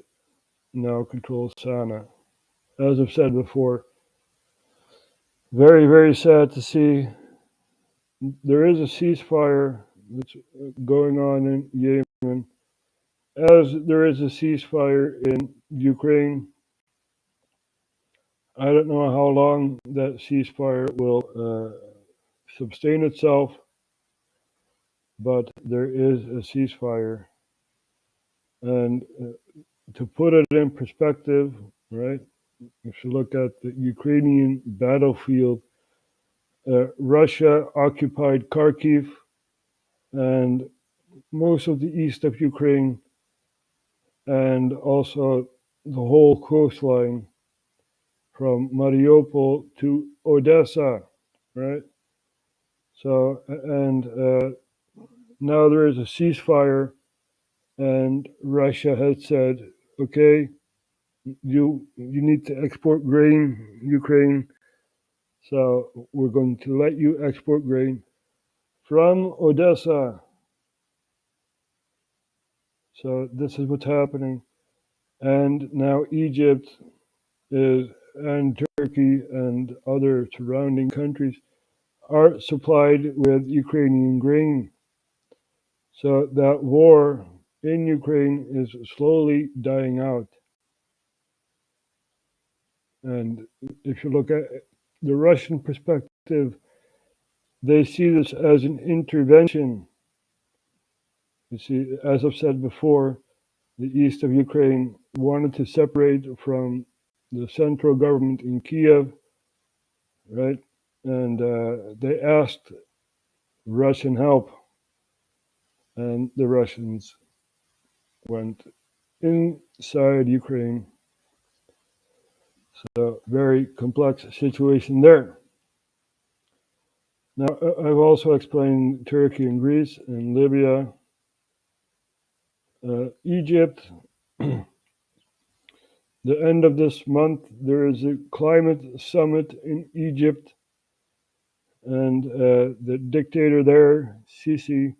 now control Sana'a. As I've said before, very, very sad to see. There is a ceasefire that's going on in Yemen, as there is a ceasefire in Ukraine. I don't know how long that ceasefire will sustain itself, but there is a ceasefire. And to put it in perspective, right, if you look at the Ukrainian battlefield, Russia occupied Kharkiv and most of the east of Ukraine, and also the whole coastline from Mariupol to Odessa, right? So, and now there is a ceasefire, and Russia has said, okay, you need to export grain, Ukraine, so we're going to let you export grain from Odessa. So this is what's happening. And now Egypt is, and Turkey and other surrounding countries are supplied with Ukrainian grain. So that war in Ukraine is slowly dying out. And if you look at the Russian perspective, they see this as an intervention. You see, as I've said before, the east of Ukraine wanted to separate from the central government in Kiev, right? And they asked Russian help, and the Russians went inside Ukraine. So very complex situation there. Now, I've also explained Turkey and Greece and Libya, Egypt. The end of this month, there is a climate summit in Egypt, and the dictator there, Sisi,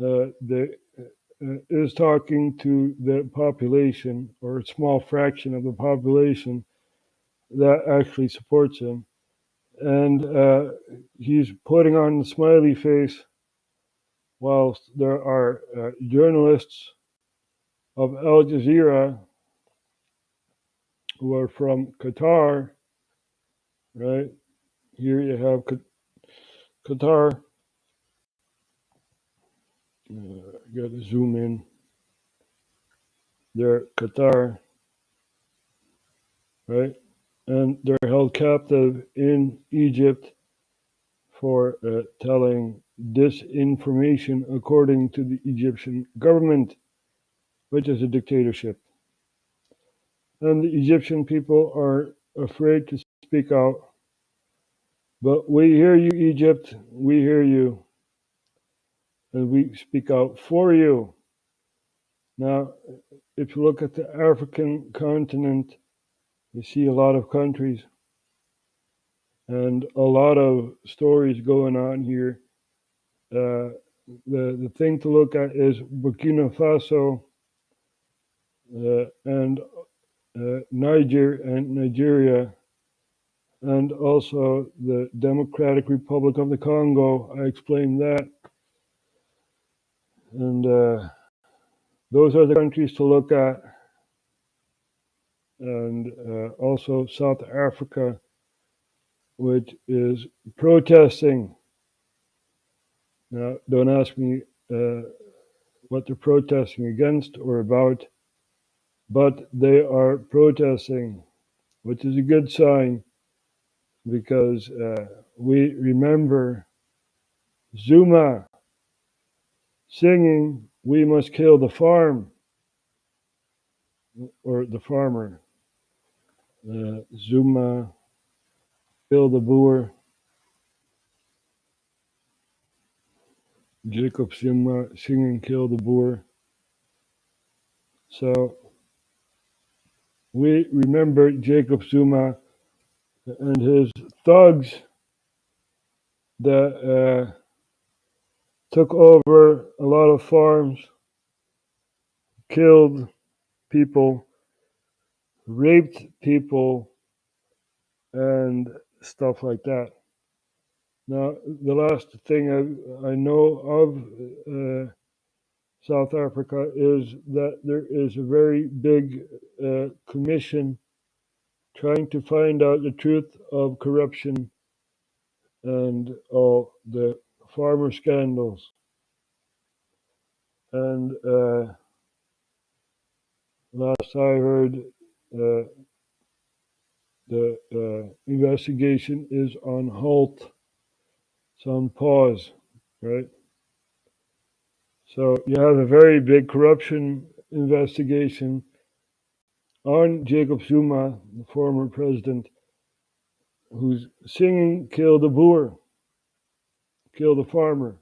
is talking to the population, or a small fraction of the population that actually supports him. And he's putting on the smiley face whilst there are journalists of Al Jazeera who are from Qatar, right? Here you have Qatar. Gotta zoom in. They're Qatar, right? And they're held captive in Egypt for telling disinformation according to the Egyptian government, which is a dictatorship. And the Egyptian people are afraid to speak out. But we hear you, Egypt, we hear you. And we speak out for you. Now, if you look at the African continent, you see a lot of countries and a lot of stories going on here. The thing to look at is Burkina Faso and Nigeria, and also the Democratic Republic of the Congo. I explained that. And those are the countries to look at. And also South Africa, which is protesting. Now, don't ask me what they're protesting against or about, but they are protesting, which is a good sign, because we remember Zuma singing, "We must kill the farm," or the farmer. Zuma, kill the boer. Jacob Zuma singing, "Kill the boer." So we remember Jacob Zuma and his thugs that took over a lot of farms, killed people, raped people, and stuff like that. Now, the last thing I know of South Africa is that there is a very big commission trying to find out the truth of corruption and all the farmer scandals. And last I heard, the investigation is on halt. It's on pause, right? So you have a very big corruption investigation on Jacob Zuma, the former president, who's singing, "Kill the boer, kill the farmer."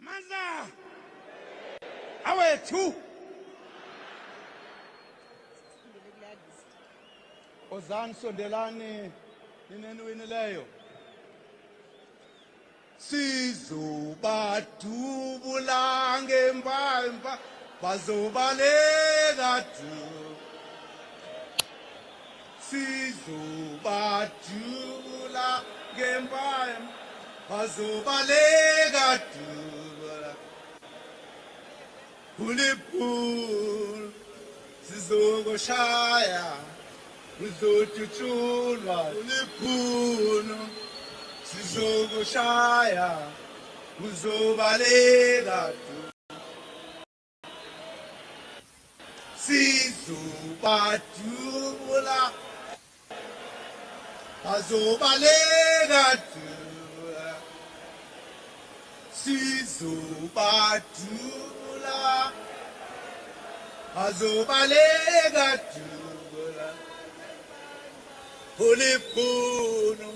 Amandla! Awethu! Ozani sondelani ninenwinileyo. Sizobadubula ngempampa bazobaleka du. Sizobadubula ngempampa bazobaleka du. Ulipul sizokushaya uzotuthulwa uliphuno sizokushaya uzobaleka sizobadubula bazobaleka sizobadubula bazobaleka uliphuno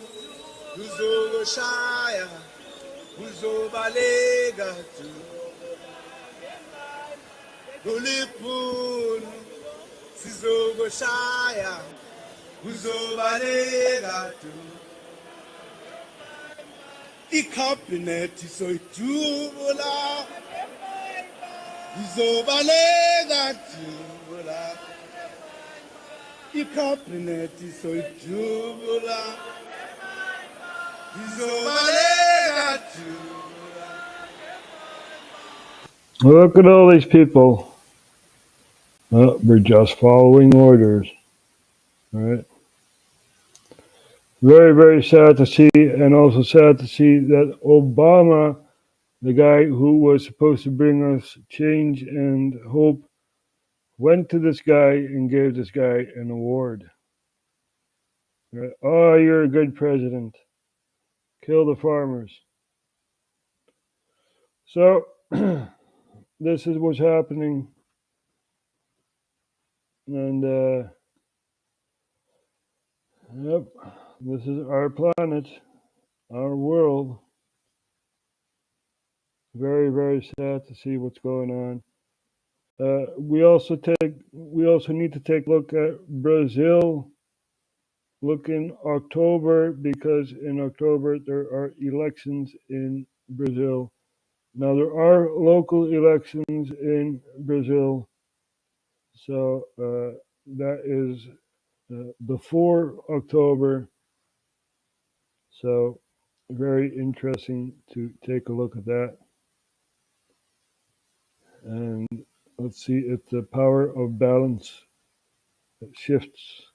uzokushaya uzobaleka uliphuno sizokushaya kuzobaleka tu ikhabhinethi soyijubula kuzobaleka jubula ikhabhinethi soyijubula kuzobaleka jubula. Look at all these people. We're just following orders. Right? Very, very sad to see, and also sad to see that Obama, the guy who was supposed to bring us change and hope, went to this guy and gave this guy an award. Right? Oh, you're a good president. Kill the farmers. So, this is what's happening. And, yep, this is our planet, our world. Very, very sad to see what's going on. We also need to take a look at Brazil. Look in October, because in October there are elections in Brazil. Now there are local elections in Brazil, so that is before October. So very interesting to take a look at that. And let's see if the power of balance shifts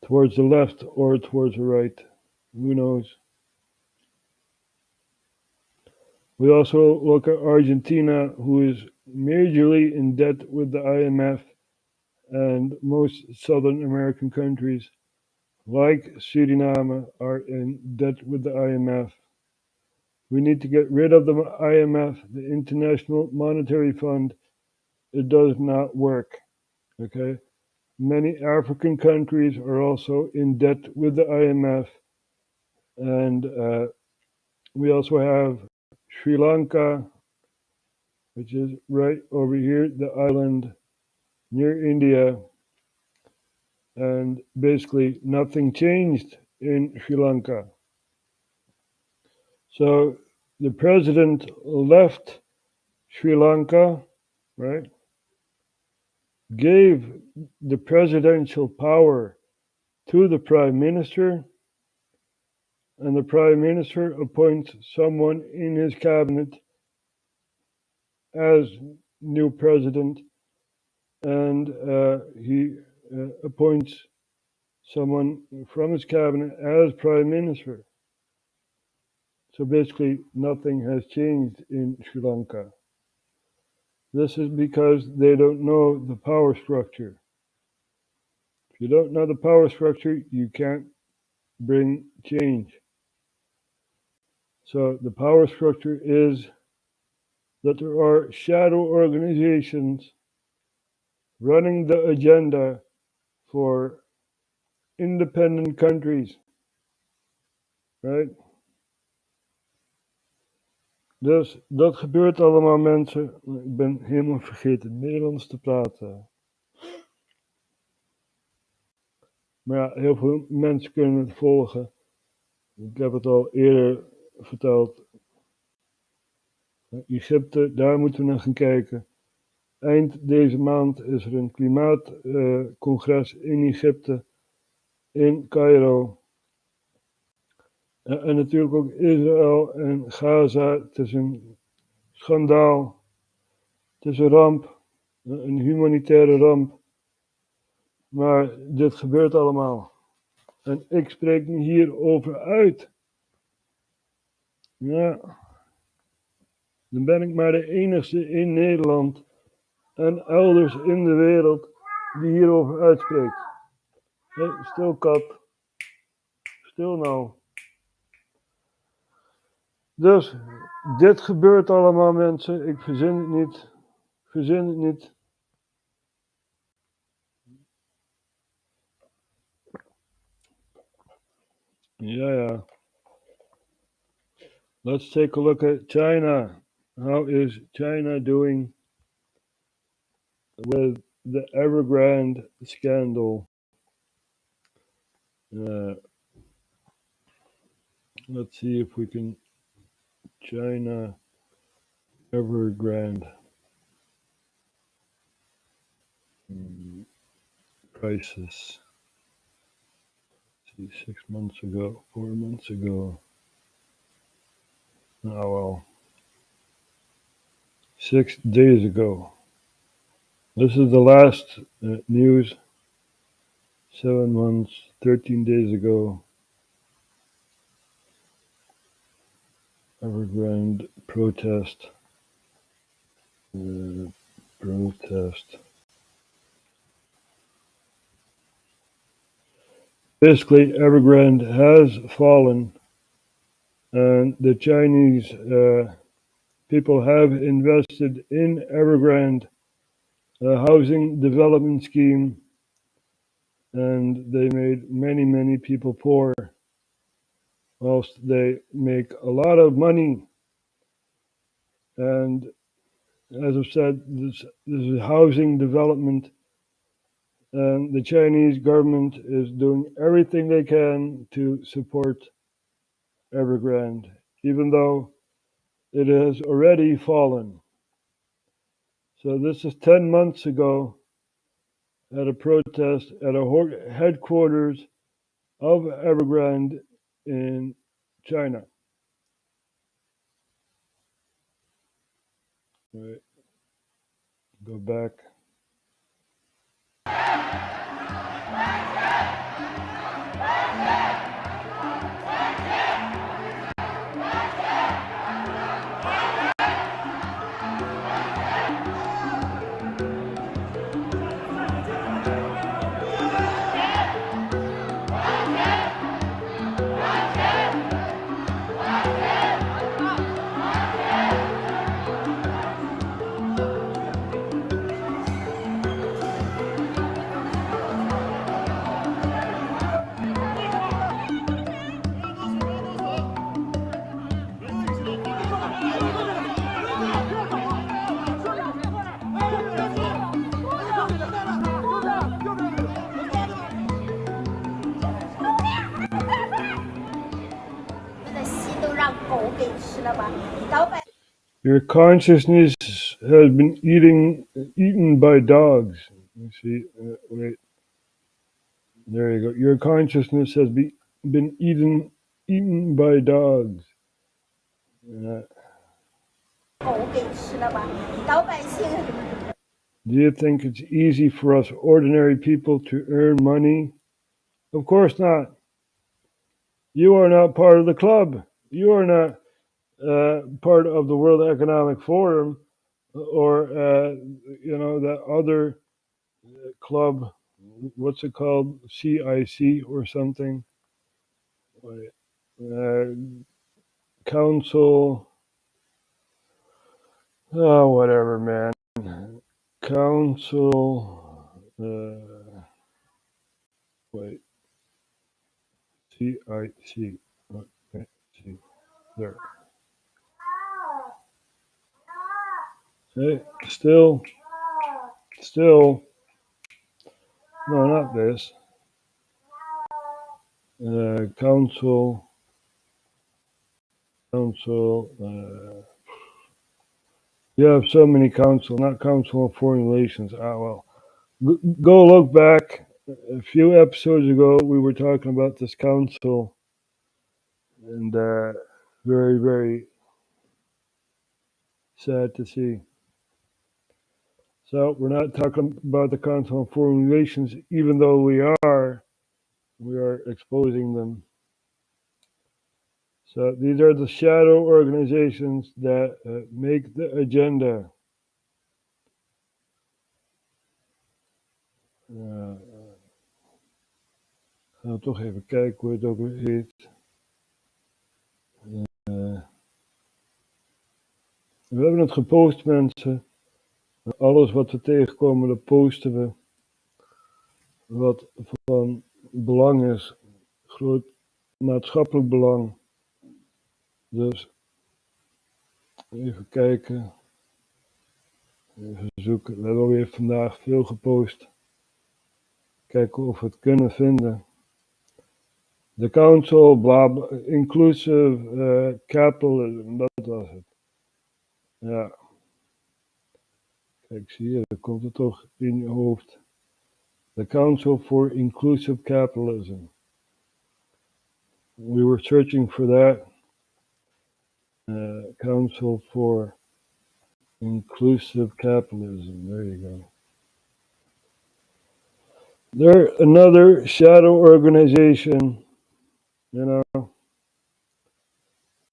towards the left or towards the right. Who knows? We also look at Argentina, who is majorly in debt with the IMF, and most Southern American countries, like Suriname, are in debt with the IMF. We need to get rid of the IMF, the International Monetary Fund. It does not work. Okay? Many African countries are also in debt with the IMF, and we also have Sri Lanka, which is right over here, the island near India, and basically nothing changed in Sri Lanka. So the president left Sri Lanka, right? Gave the presidential power to the prime minister, and the prime minister appoints someone in his cabinet as new president, and he appoints someone from his cabinet as prime minister. So basically nothing has changed in Sri Lanka. This is because they don't know the power structure. If you don't know the power structure, you can't bring change. So the power structure is that there are shadow organizations running the agenda for independent countries, right? Dus dat gebeurt allemaal, mensen. Ik ben helemaal vergeten Nederlands te praten. Maar ja, heel veel mensen kunnen het volgen. Ik heb het al eerder verteld. Egypte, daar moeten we naar gaan kijken. Eind deze maand is er een klimaatcongres in Egypte, in Cairo. En natuurlijk ook Israël en Gaza. Het is een schandaal. Het is een ramp, een humanitaire ramp. Maar dit gebeurt allemaal. En ik spreek me hierover uit. Ja. Dan ben ik maar de enigste in Nederland en elders in de wereld die hierover uitspreekt. Hey, stil kat. Stil nou. Dus, dit gebeurt allemaal, mensen. Ik verzin het niet. Verzin het niet. Ja. Let's take a look at China. How is China doing with the Evergrande scandal? Let's see if we can China Evergrande crisis. See, 6 months ago, 4 months ago. Oh well. 6 days ago. This is the last news. 7 months, 13 days ago. Evergrande protest. Protest. Basically, Evergrande has fallen, and the Chinese people have invested in Evergrande, a housing development scheme, and they made many, many people poor, whilst they make a lot of money. And as I've said, this is housing development, and the Chinese government is doing everything they can to support Evergrande, even though it has already fallen. So this is 10 months ago at a protest at a headquarters of Evergrande in China. Right. Go back. Your consciousness has been eaten by dogs. You see, wait. There you go. Your consciousness has been eaten by dogs. Do you think it's easy for us ordinary people to earn money? Of course not. You are not part of the club. You are not part of the World Economic Forum or that other club. What's it called? CIC or something? Council. Oh, whatever, man. Council. CIC. Okay, see. There. Hey, still. No, not this. Council. You have so many council, not Council of Foreign Relations. Well, go look back. A few episodes ago, we were talking about this council, and very, very sad to see. So we're not talking about the Council of Foreign Relations, even though we are exposing them. So these are the shadow organizations that make the agenda. Gaan we toch even kijken hoe het ook weer heet. We hebben het gepost, mensen. Alles wat we tegenkomen, dat posten we. Wat van belang is. Groot maatschappelijk belang. Dus even kijken. Even zoeken. We hebben alweer vandaag veel gepost. Kijken of we het kunnen vinden. The Council, bla, bla, inclusive capitalism, dat was het. Ja. Kijk, zie je, dan komt het toch in je hoofd. The Council for Inclusive Capitalism. We were searching for that. Council for Inclusive Capitalism. There you go. They're another shadow organization, you know,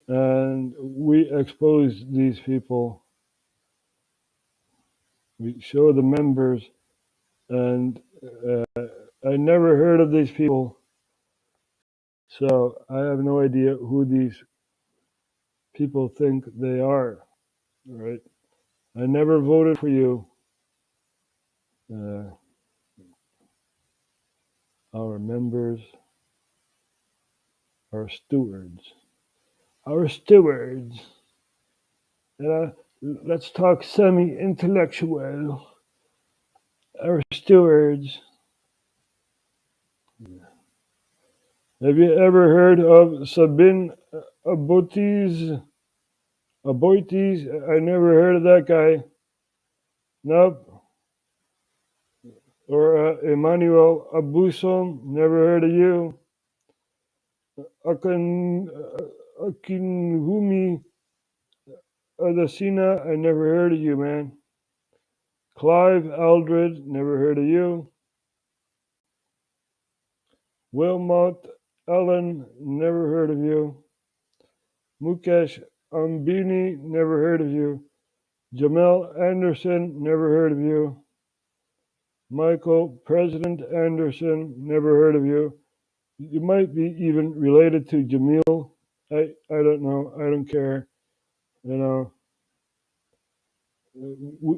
and we expose these people. We show the members, and I never heard of these people, so I have no idea who these people think they are, right? I never voted for you. Our members are stewards. Our stewards. Let's talk semi-intellectual. Our stewards. Have you ever heard of Sabin Aboitis? I never heard of that guy. Nope. Or Emmanuel Abuson, never heard of you. Akinwumi Adesina, I never heard of you, man. Clive Aldred, never heard of you. Wilmot Allen, never heard of you. Mukesh Ambini, never heard of you. Jamel Anderson, never heard of you. Michael President Anderson, never heard of you. You might be even related to Jamil. I don't know. I don't care. You know,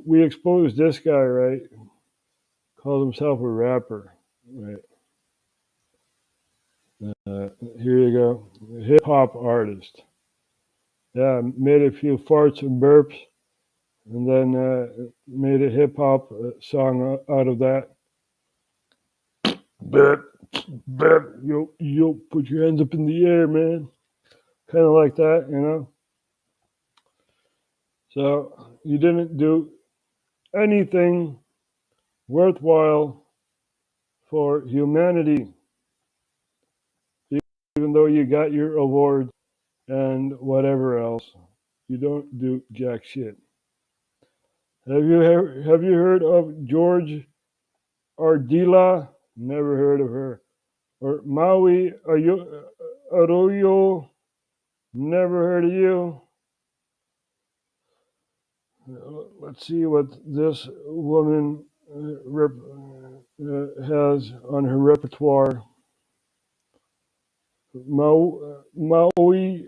we exposed this guy, right? Calls himself a rapper, right? Here you go. Hip hop artist. Yeah, made a few farts and burps, and then made a hip hop song out of that. Burp, burp, yo, put your hands up in the air, man. Kind of like that, you know. So you didn't do anything worthwhile for humanity, even though you got your award and whatever else. You don't do jack shit. Have you heard of George Ardila? Never heard of her. Or Maui Arroyo? Never heard of you. Let's see what this woman has on her repertoire. Maui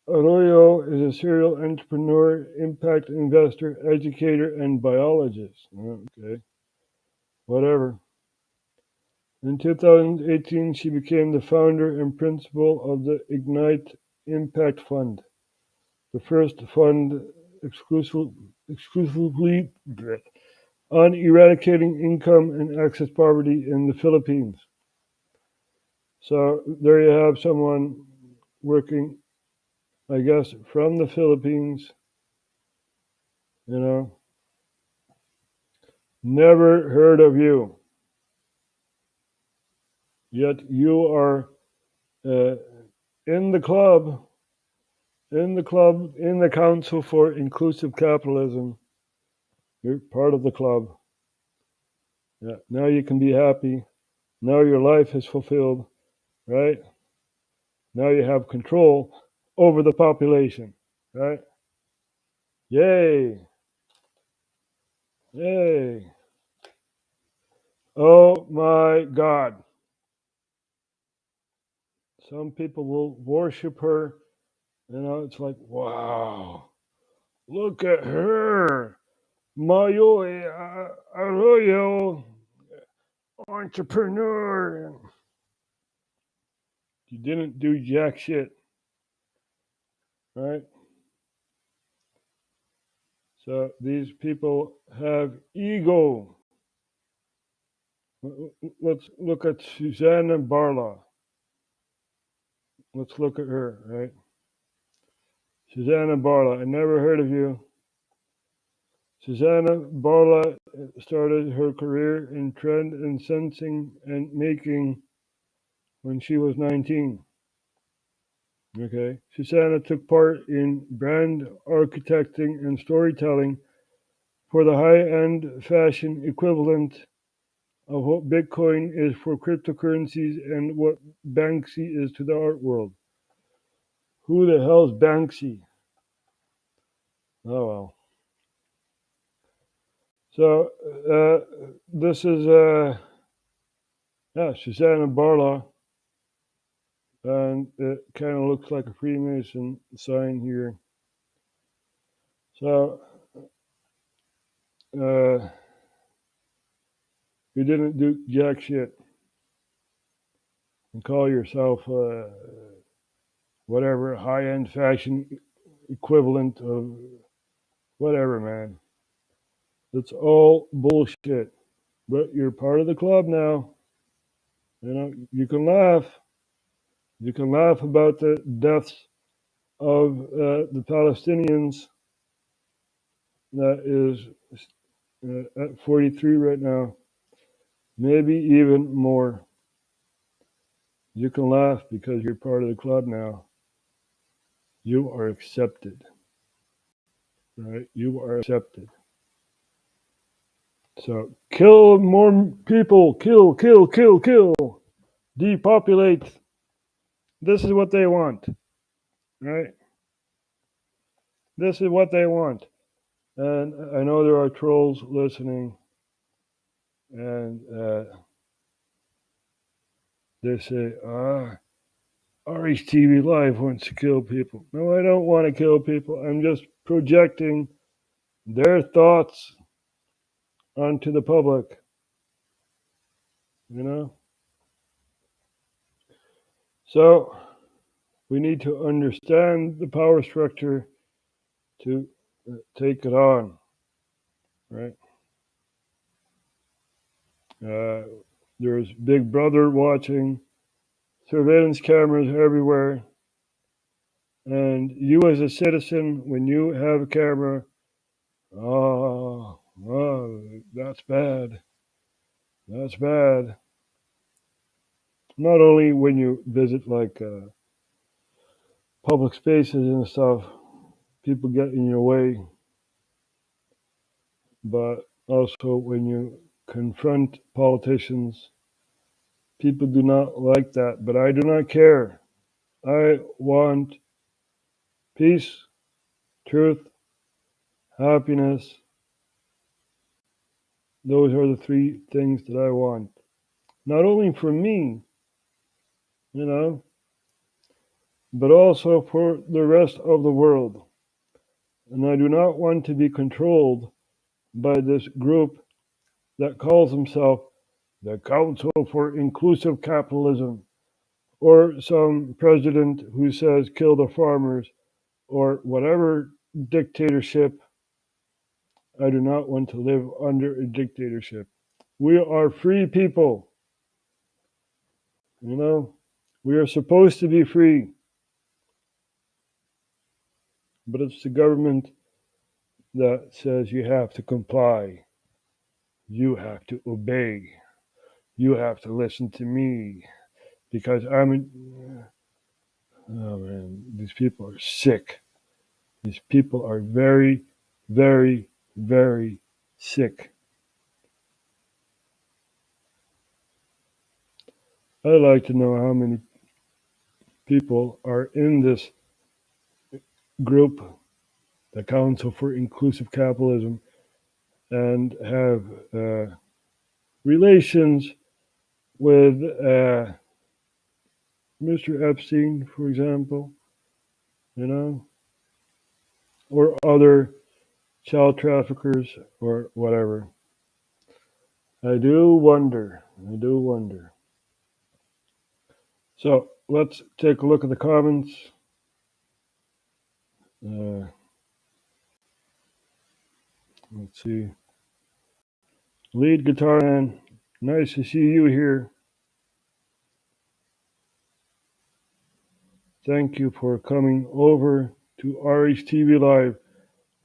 Arroyo is a serial entrepreneur, impact investor, educator, and biologist. Okay, whatever. In 2018, she became the founder and principal of the Ignite Impact Fund, the first fund exclusively on eradicating income and access poverty in the Philippines. So there you have someone working, I guess, from the Philippines, you know. Never heard of you. Yet you are in the club, in the Council for Inclusive Capitalism. You're part of the club. Yeah, now you can be happy. Now your life is fulfilled, right? Now you have control over the population, right? Yay! Yay! Oh my God. Some people will worship her. You know, it's like, wow, look at her. Mayo Arroyo, entrepreneur. You didn't do jack shit, right? So these people have ego. Let's look at Susanna Barla. let's look at her, right? Susanna Barla, I never heard of you. Susanna Barla started her career in trend and sensing and making when she was 19. Okay. Susanna took part in brand architecting and storytelling for the high-end fashion equivalent of what Bitcoin is for cryptocurrencies and what Banksy is to the art world. Who the hell's Banksy? Oh well. So this is Susanna Barla, and it kind of looks like a Freemason sign here. So you didn't do jack shit and call yourself whatever high-end fashion equivalent of whatever, man. It's all bullshit. But you're part of the club now. You know, you can laugh. You can laugh about the deaths of the Palestinians. That is at 43 right now. Maybe even more. You can laugh because you're part of the club now. You are accepted. Right? You are accepted. So kill more people. Kill, kill, kill, kill. Depopulate. This is what they want. Right? This is what they want. And I know there are trolls listening. And they say, RHTVLive wants to kill people. No, I don't want to kill people. I'm just projecting their thoughts onto the public. You know? So we need to understand the power structure to take it on. Right? There's Big Brother watching, surveillance cameras everywhere. And you as a citizen, when you have a camera, oh, that's bad. That's bad. Not only when you visit like public spaces and stuff, people get in your way, but also when you confront politicians, people do not like that. But I do not care. I want peace, truth, happiness. Those are the three things that I want. Not only for me, you know, but also for the rest of the world. And I do not want to be controlled by this group that calls himself the Council for Inclusive Capitalism, or some president who says kill the farmers, or whatever dictatorship. I do not want to live under a dictatorship. We are free people. You know, we are supposed to be free. But it's the government that says you have to comply. You have to obey. You have to listen to me because oh man, these people are sick. These people are very, very, very sick. I'd like to know how many people are in this group, the Council for Inclusive Capitalism, and have relations with Mr. Epstein, for example, you know, or other child traffickers or whatever. I do wonder. So let's take a look at the comments. Let's see. Lead guitar man, nice to see you here. thank you for coming over to RHTVLive.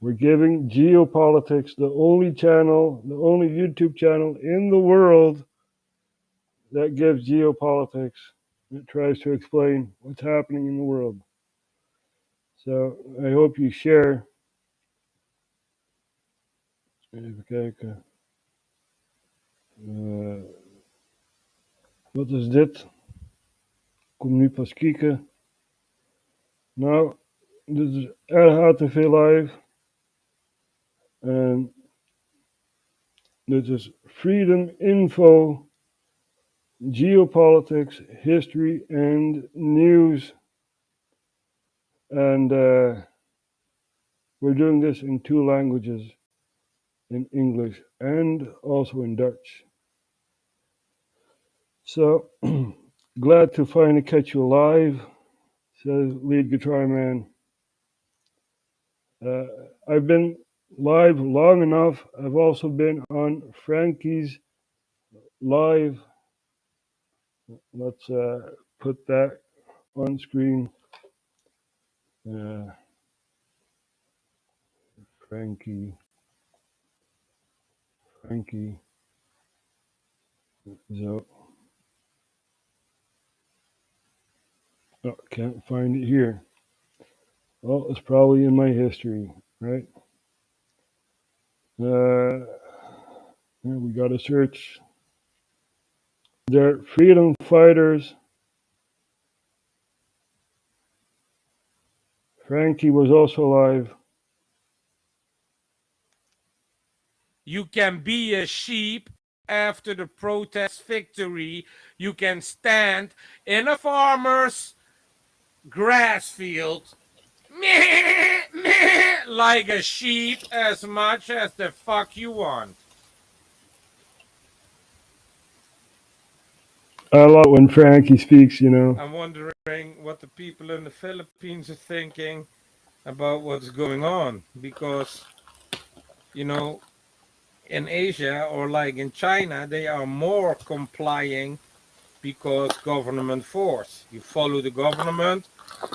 We're giving geopolitics the only channel, the only YouTube channel in the world that gives geopolitics. It tries to explain what's happening in the world. So I hope you share. Even kijken. Wat is dit? Kom nu pas kijken. Nou, dit is RHTV Live. En dit is Freedom Info, Geopolitics, History and News. And we're doing this in 2 languages, in English and also in Dutch. So, glad to finally catch you live, says lead guitar man. I've been live long enough. I've also been on Frankie's live. Let's put that on screen. Frankie. So, oh, can't find it here. Well, it's probably in my history, right? Yeah, we got to search. They're freedom fighters. Frankie was also alive. You can be a sheep after the protest victory. You can stand in a farmer's grass field meh, meh, like a sheep as much as the fuck you want. I love when Frankie speaks, you know. I'm wondering what the people in the Philippines are thinking about what's going on, because, you know, in Asia or like in China, they are more complying because government force. You follow the government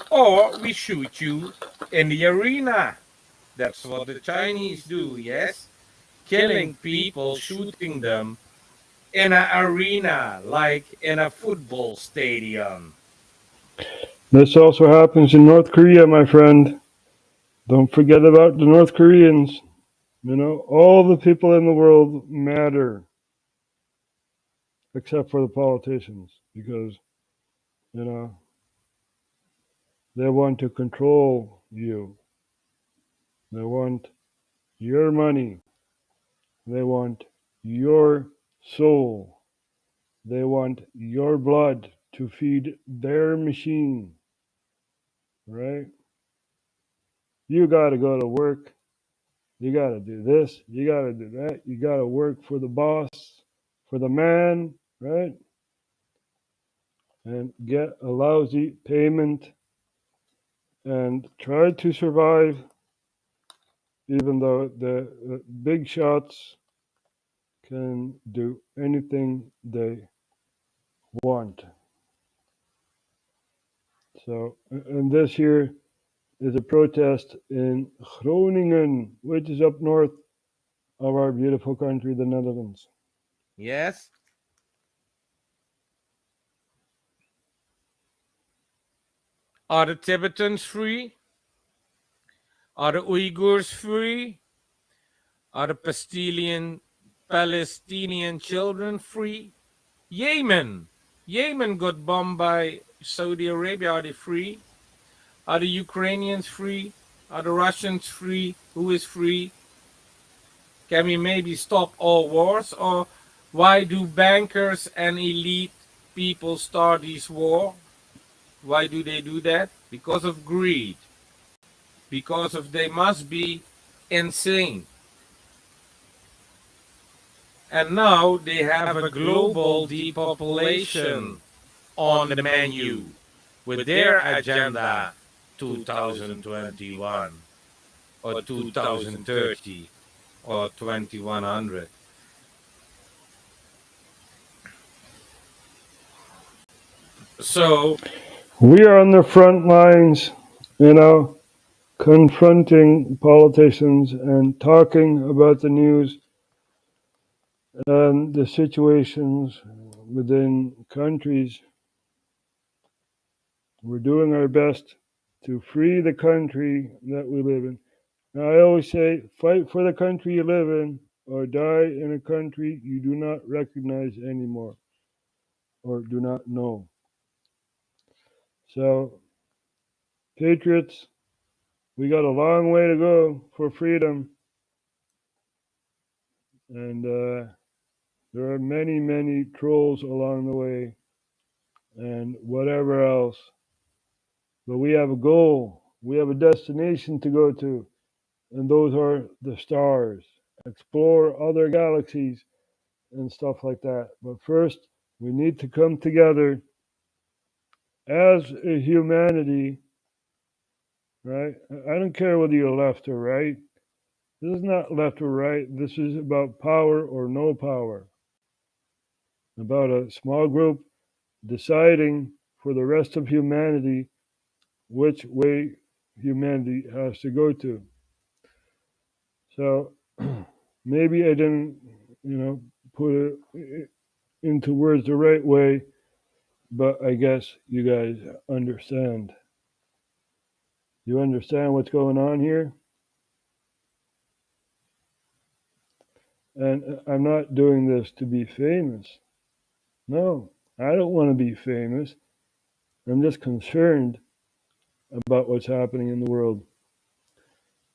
or we shoot you in the arena. That's what the Chinese do, yes? Killing people, shooting them in an arena, like in a football stadium. This also happens in North Korea, my friend. Don't forget about the North Koreans. You know, all the people in the world matter, except for the politicians, because, you know, they want to control you. They want your money. They want your soul. They want your blood to feed their machine, right? You got to go to work. You got to do this. You got to do that. You got to work for the boss, for the man, right? And get a lousy payment and try to survive, even though the big shots can do anything they want. So, and this here is a protest in Groningen, which is up north of our beautiful country, the Netherlands. Yes? Are the Tibetans free? Are the Uyghurs free? Are the Palestinian children free? Yemen got bombed by Saudi Arabia. Are they free? Are the Ukrainians free? Are the Russians free? Who is free? Can we maybe stop all wars? Or why do bankers and elite people start these wars? Why do they do that? Because of greed. Because of they must be insane. And now they have a global depopulation on the menu with their agenda 2021 or 2030 or 2100. So We are on the front lines, confronting politicians and talking about the news and the situations within countries. We're doing our best to free the country that we live in. Now, I always say, fight for the country you live in or die in a country you do not recognize anymore or do not know. So, patriots, we got a long way to go for freedom. And there are many, many trolls along the way and whatever else. But we have a goal. We have a destination to go to. And those are the stars. Explore other galaxies and stuff like that. But first, we need to come together as a humanity, right? I don't care whether you're left or right. This is not left or right. This is about power or no power. About a small group deciding for the rest of humanity which way humanity has to go to. So maybe I didn't, put it into words the right way, but I guess you guys understand. You understand what's going on here? And I'm not doing this to be famous. No, I don't want to be famous. I'm just concerned about what's happening in the world.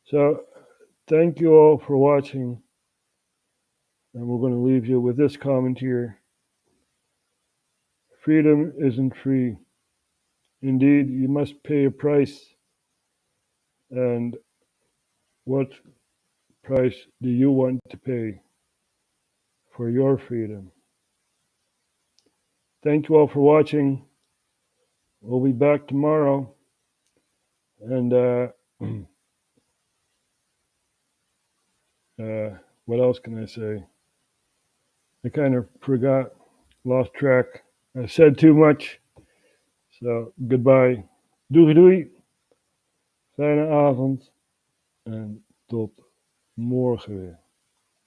So thank you all for watching. And we're going to leave you with this comment here. Freedom isn't free. Indeed, you must pay a price. And what price do you want to pay for your freedom? Thank you all for watching. We'll be back tomorrow. And what else can I say? I kind of forgot, lost track. I said too much. So goodbye. Doei doei. Fijne avond. En tot morgen weer.